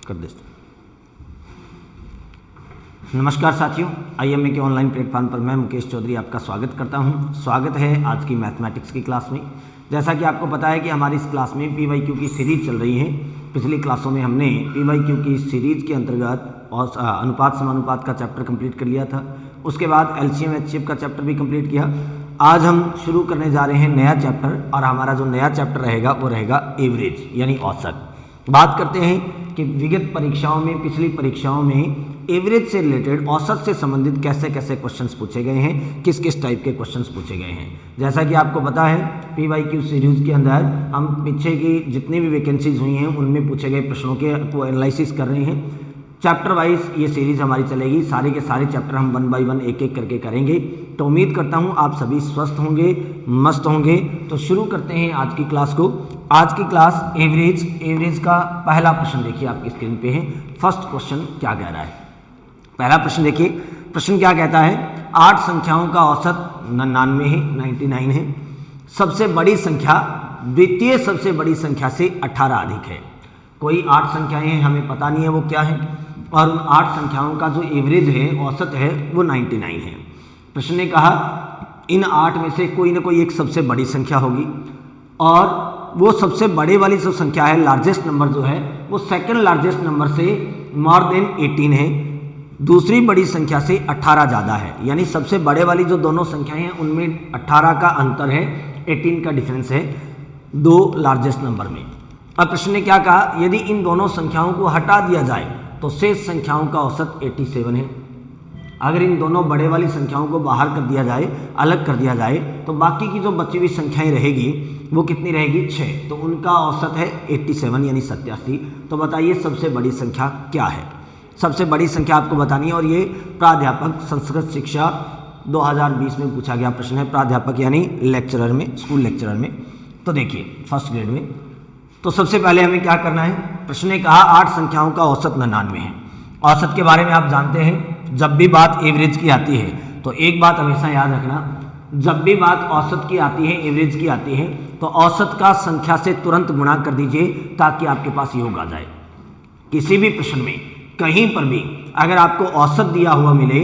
कर दे। नमस्कार साथियों, IMA के ऑनलाइन प्लेटफॉर्म पर मैं मुकेश चौधरी आपका स्वागत करता हूं। स्वागत है आज की मैथमेटिक्स की क्लास में। जैसा कि आपको पता है कि हमारी इस क्लास में PYQ की सीरीज चल रही है। पिछली क्लासों में हमने PYQ की सीरीज के अंतर्गत और अनुपात समानुपात का चैप्टर कंप्लीट कर लिया था। उसके बाद LCM HCF का चैप्टर भी कंप्लीट किया। आज हम शुरू करने जा रहे हैं नया चैप्टर, और हमारा जो नया चैप्टर रहेगा वो रहेगा एवरेज यानी औसत। बात करते हैं कि विगत परीक्षाओं में, पिछली परीक्षाओं में एवरेज से रिलेटेड, औसत से संबंधित कैसे कैसे क्वेश्चंस पूछे गए हैं, किस किस टाइप के क्वेश्चंस पूछे गए हैं। जैसा कि आपको पता है PYQ सीरीज के अंदर हम पीछे की जितनी भी वैकेंसीज हुई हैं उनमें पूछे गए प्रश्नों के को एनालिसिस कर रहे हैं। चैप्टर वाइज ये सीरीज हमारी चलेगी। सारे के सारे चैप्टर हम 1 बाय 1 एक एक करके करेंगे। तो उम्मीद करता हूँ आप सभी स्वस्थ होंगे, मस्त होंगे। तो शुरू करते हैं आज की क्लास को। आज की क्लास एवरेज का पहला प्रश्न देखिए, आपकी स्क्रीन पे है। फर्स्ट क्वेश्चन क्या कह रहा है, पहला प्रश्न देखिए। प्रश्न क्या कहता है, 8 संख्याओं का औसत 99 है, 99 है। सबसे बड़ी संख्या द्वितीय सबसे बड़ी संख्या से 18 अधिक है। कोई 8 संख्याएं हैं, हमें पता नहीं है वो क्या है, और उन 8 संख्याओं का जो एवरेज है, औसत है, वो 99 है। प्रश्न ने कहा इन 8 में से कोई ना कोई एक सबसे बड़ी संख्या होगी, और वो सबसे बड़े वाली जो संख्या है, लार्जेस्ट नंबर जो है, वो सेकंड लार्जेस्ट नंबर से मोर देन 18 है। दूसरी बड़ी संख्या से 18 ज़्यादा है, यानी सबसे बड़े वाली जो दोनों संख्याएं हैं उनमें 18 का अंतर है, 18 का डिफरेंस है दो लार्जेस्ट नंबर में। अब प्रश्न ने क्या कहा, यदि इन दोनों संख्याओं को हटा दिया जाए तो शेष संख्याओं का औसत 87 है। अगर इन दोनों बड़े वाली संख्याओं को बाहर कर दिया जाए, अलग कर दिया जाए, तो बाकी की जो बची हुई संख्याएं रहेगी वो कितनी रहेगी, 6। तो उनका औसत है 87 यानी 87। तो बताइए सबसे बड़ी संख्या क्या है। सबसे बड़ी संख्या आपको बतानी है, और ये प्राध्यापक संस्कृत शिक्षा 2020 में पूछा गया प्रश्न है। प्राध्यापक यानी लेक्चरर में, स्कूल लेक्चरर में। तो देखिए फर्स्ट ग्रेड में। तो सबसे पहले हमें क्या करना है, प्रश्न ने कहा 8 संख्याओं का औसत 99 है। औसत के बारे में आप जानते हैं, जब भी बात एवरेज की आती है तो एक बात हमेशा याद रखना, जब भी बात औसत की आती है, एवरेज की आती है, तो औसत का संख्या से तुरंत गुणा कर दीजिए ताकि आपके पास योग आ जाए। किसी भी प्रश्न में कहीं पर भी अगर आपको औसत दिया हुआ मिले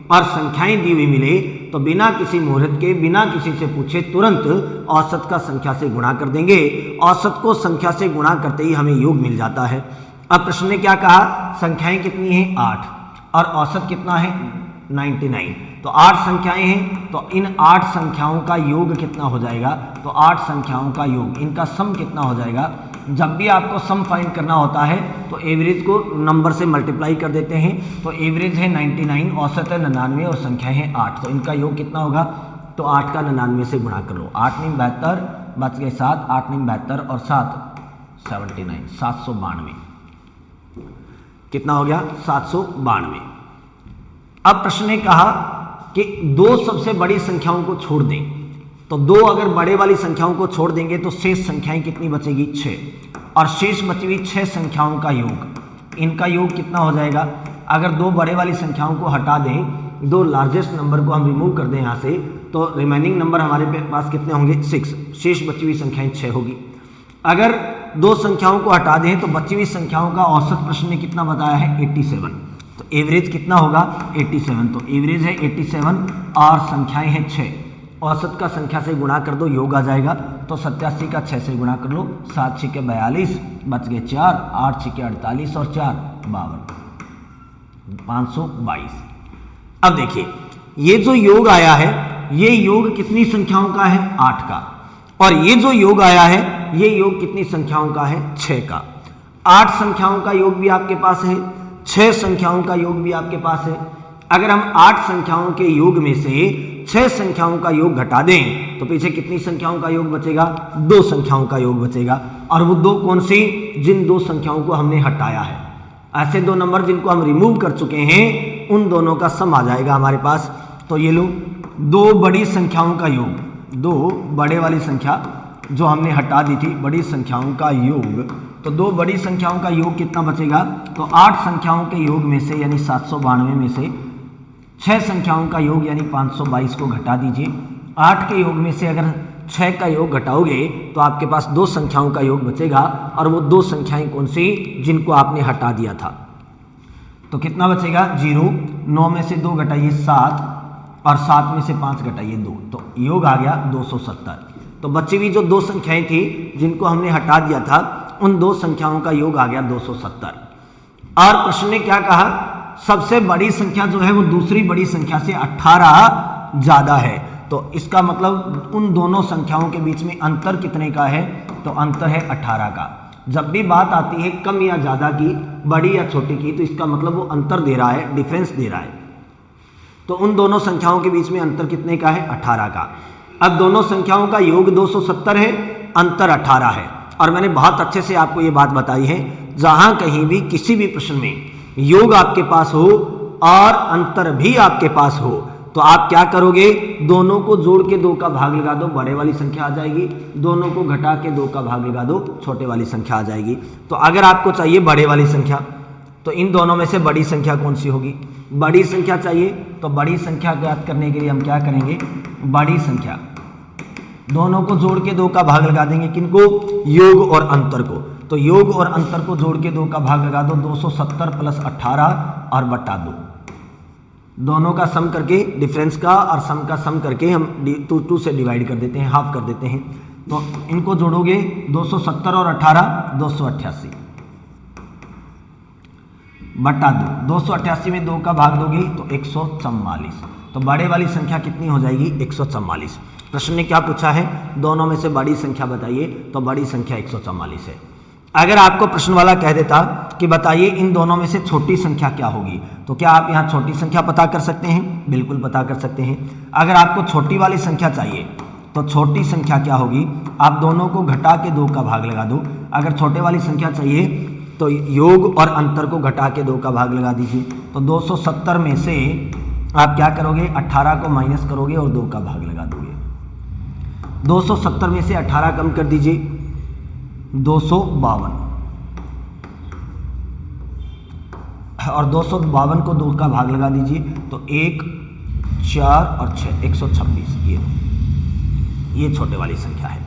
और संख्याएं दी हुई मिले, तो बिना किसी मुहूर्त के, बिना किसी से पूछे तुरंत औसत का संख्या से गुणा कर देंगे। औसत को संख्या से गुणा करते ही हमें योग मिल जाता है। अब प्रश्न ने क्या कहा, संख्याएं कितनी हैं, 8, और औसत कितना है, 99। तो 8 संख्याएं हैं, तो इन 8 संख्याओं का योग कितना हो जाएगा, तो 8 संख्याओं का योग, इनका सम कितना हो जाएगा। जब भी आपको सम फाइंड करना होता है तो एवरेज को नंबर से मल्टीप्लाई कर देते हैं। तो एवरेज है 99, औसत है 99 और संख्याएं हैं 8। तो इनका योग कितना होगा, तो 8 का 99 से गुणा कर लो। 8 9 72, बच गए 7, 8 9 72 और 7 79, 792। कितना हो गया, 792। अब प्रश्न ने कहा कि 2 सबसे बड़ी संख्याओं को छोड़ दें, तो 2 अगर बड़े वाली संख्याओं को छोड़ देंगे तो शेष संख्याएं कितनी बचेगी, 6। और शेष बची हुई 6 संख्याओं का योग, इनका योग कितना हो जाएगा। अगर 2 बड़े वाली संख्याओं को हटा दें, 2 लार्जेस्ट नंबर को हम रिमूव कर दें यहाँ से, तो रिमेनिंग नंबर हमारे पास कितने होंगे, 6। शेष बची हुई संख्याएं 6 होगी। अगर 2 संख्याओं को हटा दें तो बची हुई संख्याओं का औसत प्रश्न ने कितना बताया है, 87। तो एवरेज कितना होगा, 87। तो एवरेज है 87 और संख्याएं हैं 6। औसत का संख्या से गुणा कर दो, योग आ जाएगा। तो 87 का 6 से गुणा कर लो, 7 6 42, बच गए 4, 8 6 48 और 4 52, 522। अब देखिए ये जो योग आया है, ये योग कितनी संख्याओं का है, 8 का। और ये जो योग आया है, ये योग कितनी संख्याओं का है, 6 का। 8 संख्याओं का योग भी आपके पास है, 6 संख्याओं का योग भी आपके पास है। अगर हम 8 संख्याओं के योग में से 6 संख्याओं का योग घटा दें तो पीछे कितनी संख्याओं का योग बचेगा, 2 संख्याओं का योग बचेगा। और वो 2 कौन सी, जिन 2 संख्याओं को हमने हटाया है। ऐसे 2 नंबर जिनको हम रिमूव कर चुके हैं, उन दोनों का सम आ जाएगा हमारे पास। तो ये लो 2 बड़ी संख्याओं का योग, 2 बड़े वाली संख्या जो हमने हटा दी थी, बड़ी संख्याओं का योग। तो 2 बड़ी संख्याओं का योग कितना बचेगा, तो 8 संख्याओं के योग में से यानी 792 में से 6 संख्याओं का योग यानी 522 को घटा दीजिए। 8 के योग में से अगर 6 का योग घटाओगे तो आपके पास दो संख्याओं का योग बचेगा, और वो दो संख्याएं कौन सी, जिनको आपने हटा दिया था। तो कितना बचेगा 0, 9 में से 2 घटाइए 7, और 7 में से 5 घटाइए 2, तो योग आ गया 270। तो बची हुई जो दो संख्याएं थी जिनको हमने हटा दिया था, उन दो संख्याओं का योग आ गया 270। और प्रश्न ने क्या कहा, सबसे बड़ी संख्या जो है वो दूसरी बड़ी संख्या से 18 ज्यादा है। तो इसका मतलब उन दोनों संख्याओं के बीच में अंतर कितने का है, तो अंतर है 18 का। जब भी बात आती है कम या ज्यादा की, बड़ी या छोटी की, तो इसका मतलब वो अंतर दे रहा है, डिफरेंस दे रहा है। तो उन दोनों संख्याओं के बीच में अंतर कितने का है, 18 का। अब दोनों संख्याओं का योग 270 है, अंतर 18 है। और मैंने बहुत अच्छे से आपको ये बात बताई है, जहां कहीं भी किसी भी प्रश्न में योग आपके पास हो और अंतर भी आपके पास हो, तो आप क्या करोगे, दोनों को जोड़ के 2 का भाग लगा दो, बड़े वाली संख्या आ जाएगी। दोनों को घटा के 2 का भाग लगा दो, छोटे वाली संख्या आ जाएगी। तो अगर आपको चाहिए बड़े वाली संख्या, तो इन दोनों में से बड़ी संख्या कौन सी होगी, बड़ी संख्या चाहिए। तो बड़ी संख्या ज्ञात करने के लिए हम क्या करेंगे, बड़ी संख्या दोनों को जोड़ के 2 का भाग लगा देंगे, किनको, योग और अंतर को। तो योग और अंतर को जोड़ के 2 का भाग लगा दो, 270 प्लस 18 और बटा 2, दोनों का सम करके, डिफरेंस का और सम का सम करके हम 2 से डिवाइड कर देते हैं, हाफ कर देते हैं। तो इनको जोड़ोगे 270 और 18 288 बटा 2, 288 में 2 का भाग दोगे तो 144। तो बड़े वाली संख्या कितनी हो जाएगी, 144। प्रश्न ने क्या पूछा है, दोनों में से बड़ी संख्या बताइए, तो बड़ी संख्या 144 है। अगर आपको प्रश्न वाला कह देता कि बताइए इन दोनों में से छोटी संख्या क्या होगी, तो क्या आप यहाँ छोटी संख्या पता कर सकते हैं, बिल्कुल पता कर सकते हैं। अगर आपको छोटी वाली संख्या चाहिए तो छोटी संख्या क्या होगी, आप दोनों को घटा के 2 का भाग लगा दो। अगर छोटे वाली संख्या चाहिए तो योग और अंतर को घटा के 2 का भाग लगा दीजिए। तो 270 में से आप क्या करोगे, 18 को माइनस करोगे और 2 का भाग लगा दोगे। 270 में से 18 कम कर दीजिए, 252, और 252 को 2 का भाग लगा दीजिए, तो 1, 4 और 6, 126। ये छोटे वाली संख्या है।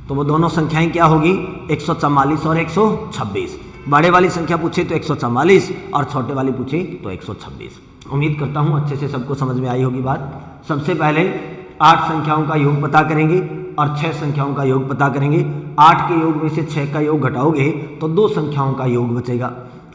तो वो दोनों संख्याएं क्या होगी, 144 और 126। बड़े वाली संख्या पूछे तो 144 और छोटे वाली पूछे तो 126। उम्मीद करता हूं अच्छे से सबको समझ में आई होगी बात। सबसे पहले 8 संख्याओं का योग पता करेंगे और 6 संख्याओं का योग पता करेंगे। 8 के योग में से 6 का योग घटाओगे तो 2 संख्याओं का योग बचेगा।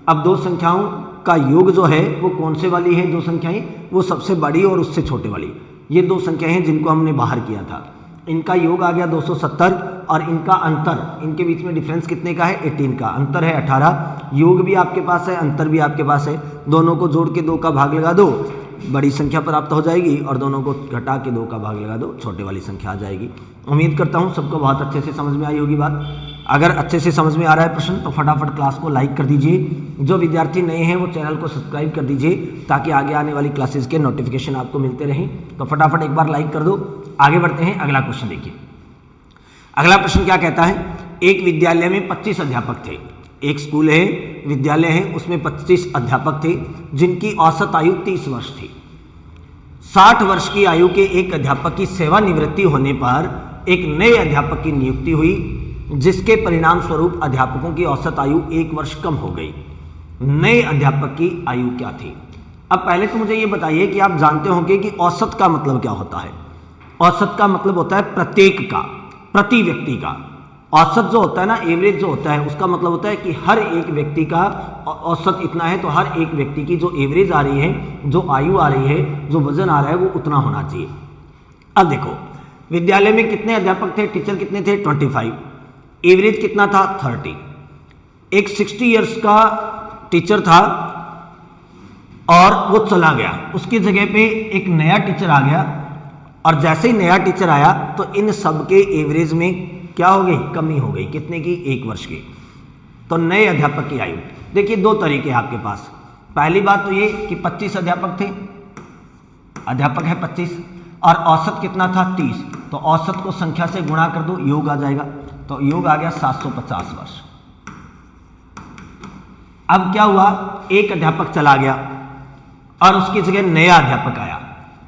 अब 2 संख्याओं का योग जो है वो कौन से वाली है, 2 संख्याएं, वो सबसे बड़ी और उससे छोटे वाली। ये 2 संख्याएं हैं जिनको हमने बाहर किया था। इनका योग आ गया 270 और इनका अंतर, इनके बीच में डिफरेंस कितने का है, 18 का। अंतर है 18, योग भी आपके पास है, अंतर भी आपके पास है। दोनों को जोड़ के 2 का भाग लगा दो, बड़ी संख्या प्राप्त हो जाएगी, और दोनों को घटा के 2 का भाग लगा दो, छोटे वाली संख्या आ जाएगी। उम्मीद करता हूँ सबको बहुत अच्छे से समझ में आई होगी बात। अगर अच्छे से समझ में आ रहा है प्रश्न तो फटाफट क्लास को लाइक कर दीजिए। जो विद्यार्थी नए हैं वो चैनल को सब्सक्राइब कर दीजिए ताकि आगे आने वाली क्लासेस के नोटिफिकेशन आपको मिलते रहें। तो फटाफट एक बार लाइक कर दो। आगे बढ़ते हैं, अगला क्वेश्चन देखिए। अगला प्रश्न क्या कहता है, एक विद्यालय में 25 अध्यापक थे। एक स्कूल है, विद्यालय है, उसमें 25 अध्यापक थे जिनकी औसत आयु 30 वर्ष थी। 60 वर्ष की आयु के एक अध्यापक की सेवानिवृत्ति होने पर एक नए अध्यापक की नियुक्ति हुई, जिसके परिणाम स्वरूप अध्यापकों की औसत आयु 1 वर्ष कम हो गई। नए अध्यापक की आयु क्या थी? अब पहले तो मुझे ये बताइए कि आप जानते होंगे कि औसत का मतलब क्या होता है। औसत का मतलब होता है प्रत्येक का, प्रति व्यक्ति का। औसत जो होता है ना, एवरेज जो होता है, उसका मतलब होता है कि हर एक व्यक्ति का औसत इतना है, तो हर एक व्यक्ति की जो एवरेज आ रही है, जो आयु आ रही है, जो वजन आ रहा है, वो उतना होना चाहिए। अब देखो विद्यालय में कितने अध्यापक थे, टीचर कितने थे, 25। एवरेज कितना था, 30। एक 60 इयर्स का टीचर था और वो चला गया, उसकी जगह पे एक नया टीचर आ गया, और जैसे ही नया टीचर आया तो इन सब के एवरेज में क्या हो गई, कमी हो गई। कितने की, 1 वर्ष की। तो नए अध्यापक की आयु देखिए, 2 तरीके हैं आपके पास। पहली बात तो ये कि 25 अध्यापक थे, अध्यापक है 25 और औसत कितना था, 30। तो औसत को संख्या से गुणा कर दो, योग आ जाएगा। तो योग आ गया 750 वर्ष। अब क्या हुआ, एक अध्यापक चला गया और उसकी जगह नया अध्यापक आया।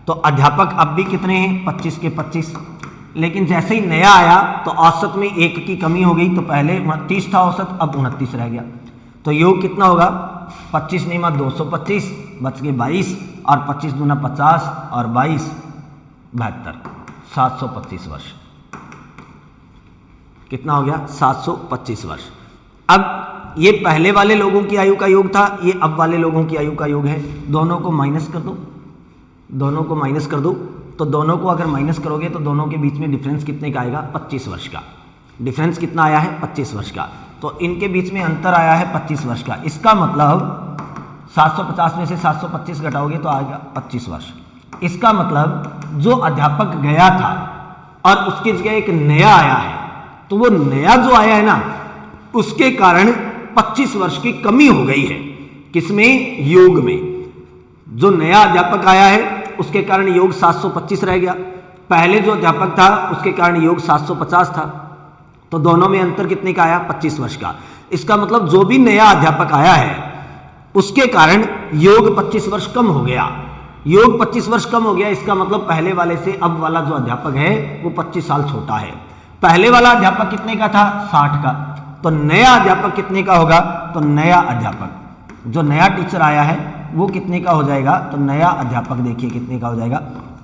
तो अध्यापक अब भी कितने हैं, 25 के 25, लेकिन जैसे ही नया आया तो औसत में 1 की कमी हो गई, तो पहले 29 था औसत, अब 29 रह गया। तो योग कितना होगा, 25 नियमा 225, बच गए 22, और 25 दूना 50 और 22 72, 725 वर्ष। कितना हो गया, 725 वर्ष। अब ये पहले वाले लोगों की आयु का योग था, ये अब वाले लोगों की आयु का योग है। दोनों को माइनस कर दो, दोनों को माइनस कर दो, तो दोनों को अगर माइनस करोगे तो दोनों के बीच में डिफरेंस कितने का आएगा, 25 वर्ष का। डिफरेंस कितना आया है, 25 वर्ष का। तो इनके बीच में अंतर आया है 25 वर्ष का। इसका मतलब 750 में से 725 घटाओगे तो आएगा 25 वर्ष। इसका मतलब जो अध्यापक गया था और उसकी जगह एक नया आया है, तो वो नया जो आया है ना, उसके कारण 25 वर्ष की कमी हो गई है। किसमें, योग में। जो नया अध्यापक आया है उसके कारण योग 725 रह गया, पहले जो अध्यापक था उसके कारण योग 750 था। तो दोनों में अंतर कितने का आया, 25 वर्ष का। इसका मतलब जो भी नया अध्यापक आया है उसके कारण योग 25 वर्ष कम हो गया। योग 25 वर्ष कम हो गया, इसका मतलब पहले वाले से अब वाला जो अध्यापक है वो 25 साल छोटा है। पहले वाला अध्यापक कितने का था, 60 का। तो नया अध्यापक कितने का होगा, तो नया अध्यापक जो नया टीचर आया है वो कितने का हो जाएगा, तो नया अध्यापक देखिए कितने का हो जाएगा,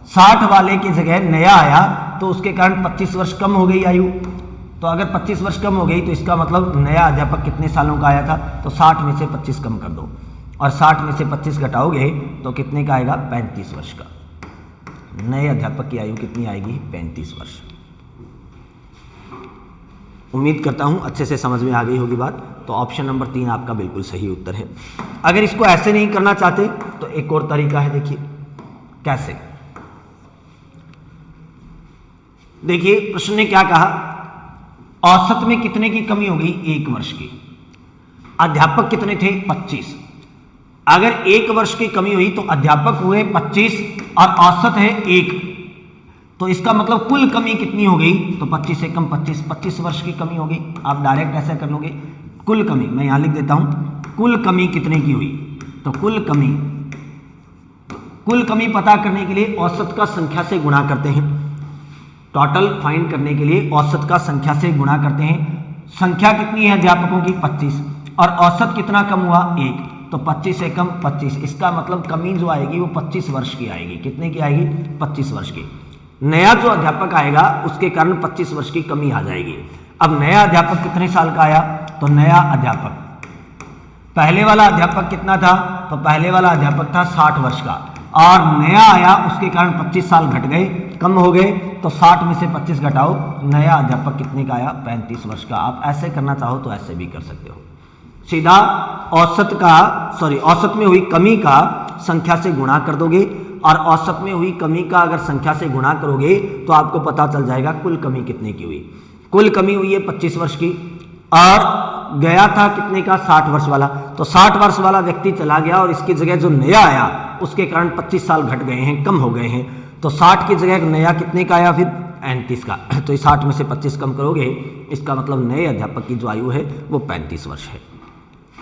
60 वाले की जगह नया आया, तो उसके कारण 25 वर्ष कम हो गई आयु। तो अगर 25 वर्ष कम हो गई तो इसका मतलब नया अध्यापक कितने सालों का आया था, तो 60 में से 25 कम कर दो, और 60 में से 25 घटाओगे तो कितने का आएगा, 35 वर्ष का। नए अध्यापक की आयु कितनी आएगी, 35 वर्ष। उम्मीद करता हूं अच्छे से समझ में आ गई होगी बात। तो ऑप्शन नंबर 3 आपका बिल्कुल सही उत्तर है। अगर इसको ऐसे नहीं करना चाहते तो एक और तरीका है, देखिए कैसे। देखिए प्रश्न ने क्या कहा, औसत में कितने की कमी हो गई, 1 वर्ष की। अध्यापक कितने थे, 25। अगर 1 वर्ष की कमी हुई तो अध्यापक हुए 25 और औसत है 1, तो इसका मतलब कुल कमी कितनी हो गई, तो 25 से कम 25 वर्ष की कमी हो गई। आप डायरेक्ट ऐसा कर लोगे, कुल कमी मैं यहां लिख देता हूं, कुल कमी कितने की हुई, तो कुल कमी पता करने के लिए औसत का संख्या से गुणा करते हैं। टोटल फाइंड करने के लिए औसत का संख्या से गुणा करते हैं। संख्या कितनी है अध्यापकों की, 25, और औसत कितना कम हुआ, 1, तो 25 से कम 25। इसका मतलब कमी जो आएगी वो 25 वर्ष की आएगी। कितने की आएगी, 25 वर्ष की। नया जो अध्यापक आएगा उसके कारण 25 वर्ष की कमी आ जाएगी। अब नया अध्यापक कितने साल का आया, तो नया अध्यापक, पहले वाला अध्यापक कितना था, तो पहले वाला अध्यापक था 60 वर्ष का, और नया आया उसके कारण 25 साल घट गए, कम हो गए, तो 60 में से 25 घटाओ, नया अध्यापक कितने का आया, 35 वर्ष का। आप ऐसे करना चाहो तो ऐसे भी कर सकते हो, सीधा औसत में हुई कमी का संख्या से गुणा कर दोगे, और औसत में हुई कमी का अगर संख्या से गुणा करोगे तो आपको पता चल जाएगा कुल कमी कितने की हुई। कुल कमी हुई है 25 वर्ष की, और गया था कितने का, 60 वर्ष वाला। तो 60 वर्ष वाला व्यक्ति चला गया और इसकी जगह जो नया आया उसके कारण 25 साल घट गए हैं, कम हो गए हैं। तो 60 की जगह नया कितने का आया, फिर 35 का। तो 60 में से 25 कम करोगे, इसका मतलब नए अध्यापक की जो आयु है वो 35 वर्ष है।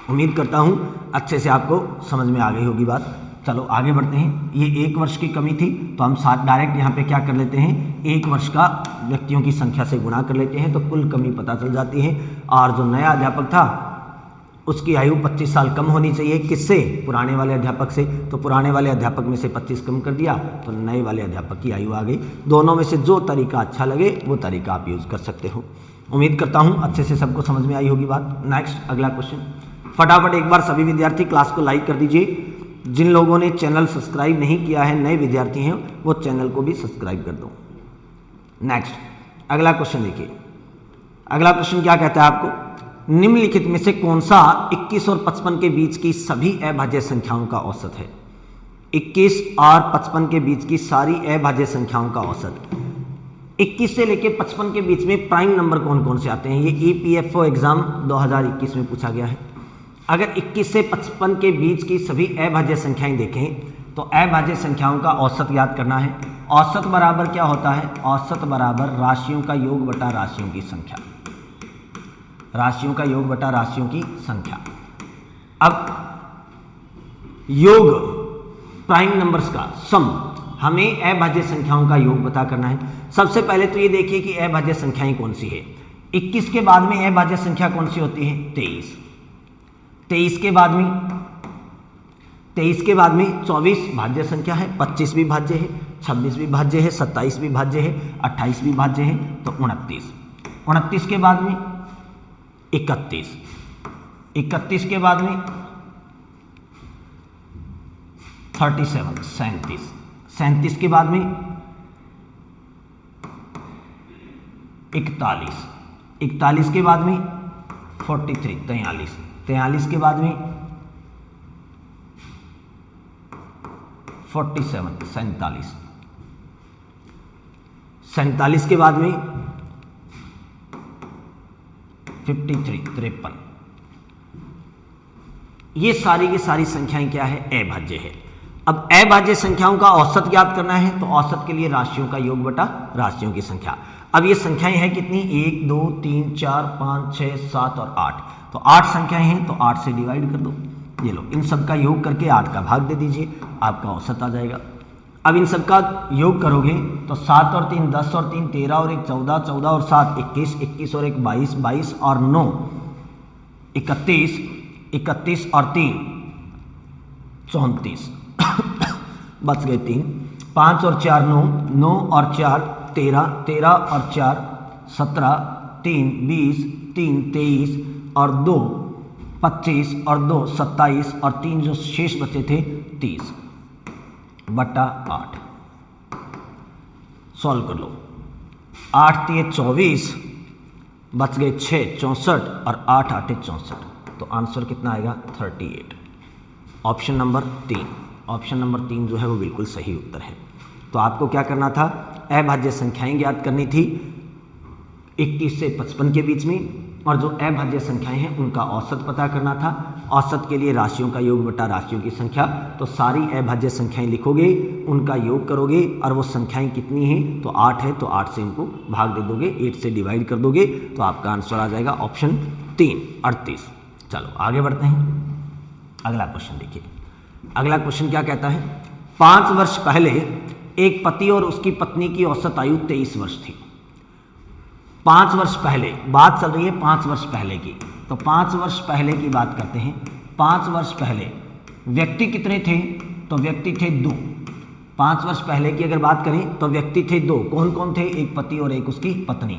उम्मीद करता हूँ अच्छे से आपको समझ में आ गई होगी बात। चलो आगे बढ़ते हैं। ये 1 वर्ष की कमी थी, तो हम डायरेक्ट यहाँ पे क्या कर लेते हैं, 1 वर्ष का व्यक्तियों की संख्या से गुणा कर लेते हैं, तो कुल कमी पता चल जाती है। और जो नया अध्यापक था उसकी आयु 25 साल कम होनी चाहिए, किससे, पुराने वाले अध्यापक से। तो पुराने वाले अध्यापक में से 25 कम कर दिया, तो नए वाले अध्यापक की आयु आ गई। दोनों में से जो तरीका अच्छा लगे वो तरीका आप यूज़ कर सकते हो। उम्मीद करता हूँ अच्छे से सबको समझ में आई होगी बात। नेक्स्ट अगला क्वेश्चन, फटाफट एक बार सभी विद्यार्थी क्लास को लाइक कर दीजिए। जिन लोगों ने चैनल सब्सक्राइब नहीं किया है, नए विद्यार्थी हैं, वो चैनल को भी सब्सक्राइब कर दो। नेक्स्ट अगला क्वेश्चन देखिए। अगला क्वेश्चन क्या कहता है आपको, निम्नलिखित में से कौन सा 21 और 55 के बीच की सभी अभाज्य संख्याओं का औसत है। 21 और 55 के बीच की सारी अभाज्य संख्याओं का औसत। 21 से लेकर 55 के बीच में प्राइम नंबर कौन कौन से आते हैं, ये EPFO एग्जाम 2021 में पूछा गया है। अगर 21 से 55 के बीच की सभी अभाज्य संख्याएं देखें तो अभाज्य संख्याओं का औसत याद करना है। औसत बराबर क्या होता है, औसत बराबर राशियों का योग बटा राशियों की संख्या, राशियों का योग बटा राशियों की संख्या। अब योग प्राइम नंबर्स का सम हमें अभाज्य संख्याओं का योग पता करना है। सबसे पहले तो ये देखिए कि अभाज्य संख्याएं कौन सी है। 21 के बाद में अभाज्य संख्या कौन सी होती है? 23। 23 के बाद में 24 भाज्य संख्या है, 25 भी भाज्य है, 26 भी भाज्य है, 27 भी भाज्य है, 28 भी भाज्य है, तो 29। 29 के बाद में 31, 31 के बाद में 37, 37, 37 के बाद में 41, 41 के बाद में 43, 43, 43 के बाद में 47, 47, 47 के बाद में 53, 53। ये सारी की सारी संख्याएं क्या है? अभाज्य है। अब अभाज्य संख्याओं का औसत ज्ञात करना है, तो औसत के लिए राशियों का योग बटा राशियों की संख्या। अब ये संख्याएं हैं कितनी? 1, 2, 3, 4, 5, 6, 7 और 8। तो 8 संख्याएं हैं, तो 8 से डिवाइड कर दो। ये लो, इन सब का योग करके 8 का भाग दे दीजिए, आपका औसत आ जाएगा। अब इन सब का योग करोगे तो 7 और 3 10 और 3 13 और 1 14, 14 और 7 21, 21 और 1 22, 22 और 9 31, 31 और 3 34 बच गए 3, 5 और 4 9, 9 और 4 13, 13 और 4 17, 3 20, 3 23 और 2 25 और 2 27 और 3 जो शेष बचे थे 30 बटा 8। सॉल्व कर लो। 8 3 24, बच गए 6 64 और 8 8 64। तो आंसर कितना आएगा? 38। ऑप्शन नंबर 3, ऑप्शन नंबर 3 जो है वो बिल्कुल सही उत्तर है। तो आपको क्या करना था? अभाज्य संख्याएं ज्ञात करनी थी 21 से 55 के बीच में, और जो अभाज्य संख्याएं हैं उनका औसत पता करना था। औसत के लिए राशियों का योग बटा राशियों की संख्या। तो सारी अभाज्य संख्याएं लिखोगे, उनका योग करोगे, और वो संख्याएं कितनी हैं? तो 8 है, तो 8 से इनको भाग दे दोगे, 8 से डिवाइड कर दोगे, तो आपका आंसर आ जाएगा ऑप्शन 3 38। चलो आगे बढ़ते हैं। अगला क्वेश्चन देखिए। अगला क्वेश्चन क्या कहता है? 5 वर्ष पहले एक पति और उसकी पत्नी की औसत आयु 23 वर्ष थी। 5 वर्ष पहले, बात चल रही है 5 वर्ष पहले की, तो 5 वर्ष पहले की बात करते हैं। 5 वर्ष पहले व्यक्ति कितने थे? तो व्यक्ति थे 2। 5 वर्ष पहले की अगर बात करें तो व्यक्ति थे 2। कौन कौन थे? एक पति और एक उसकी पत्नी,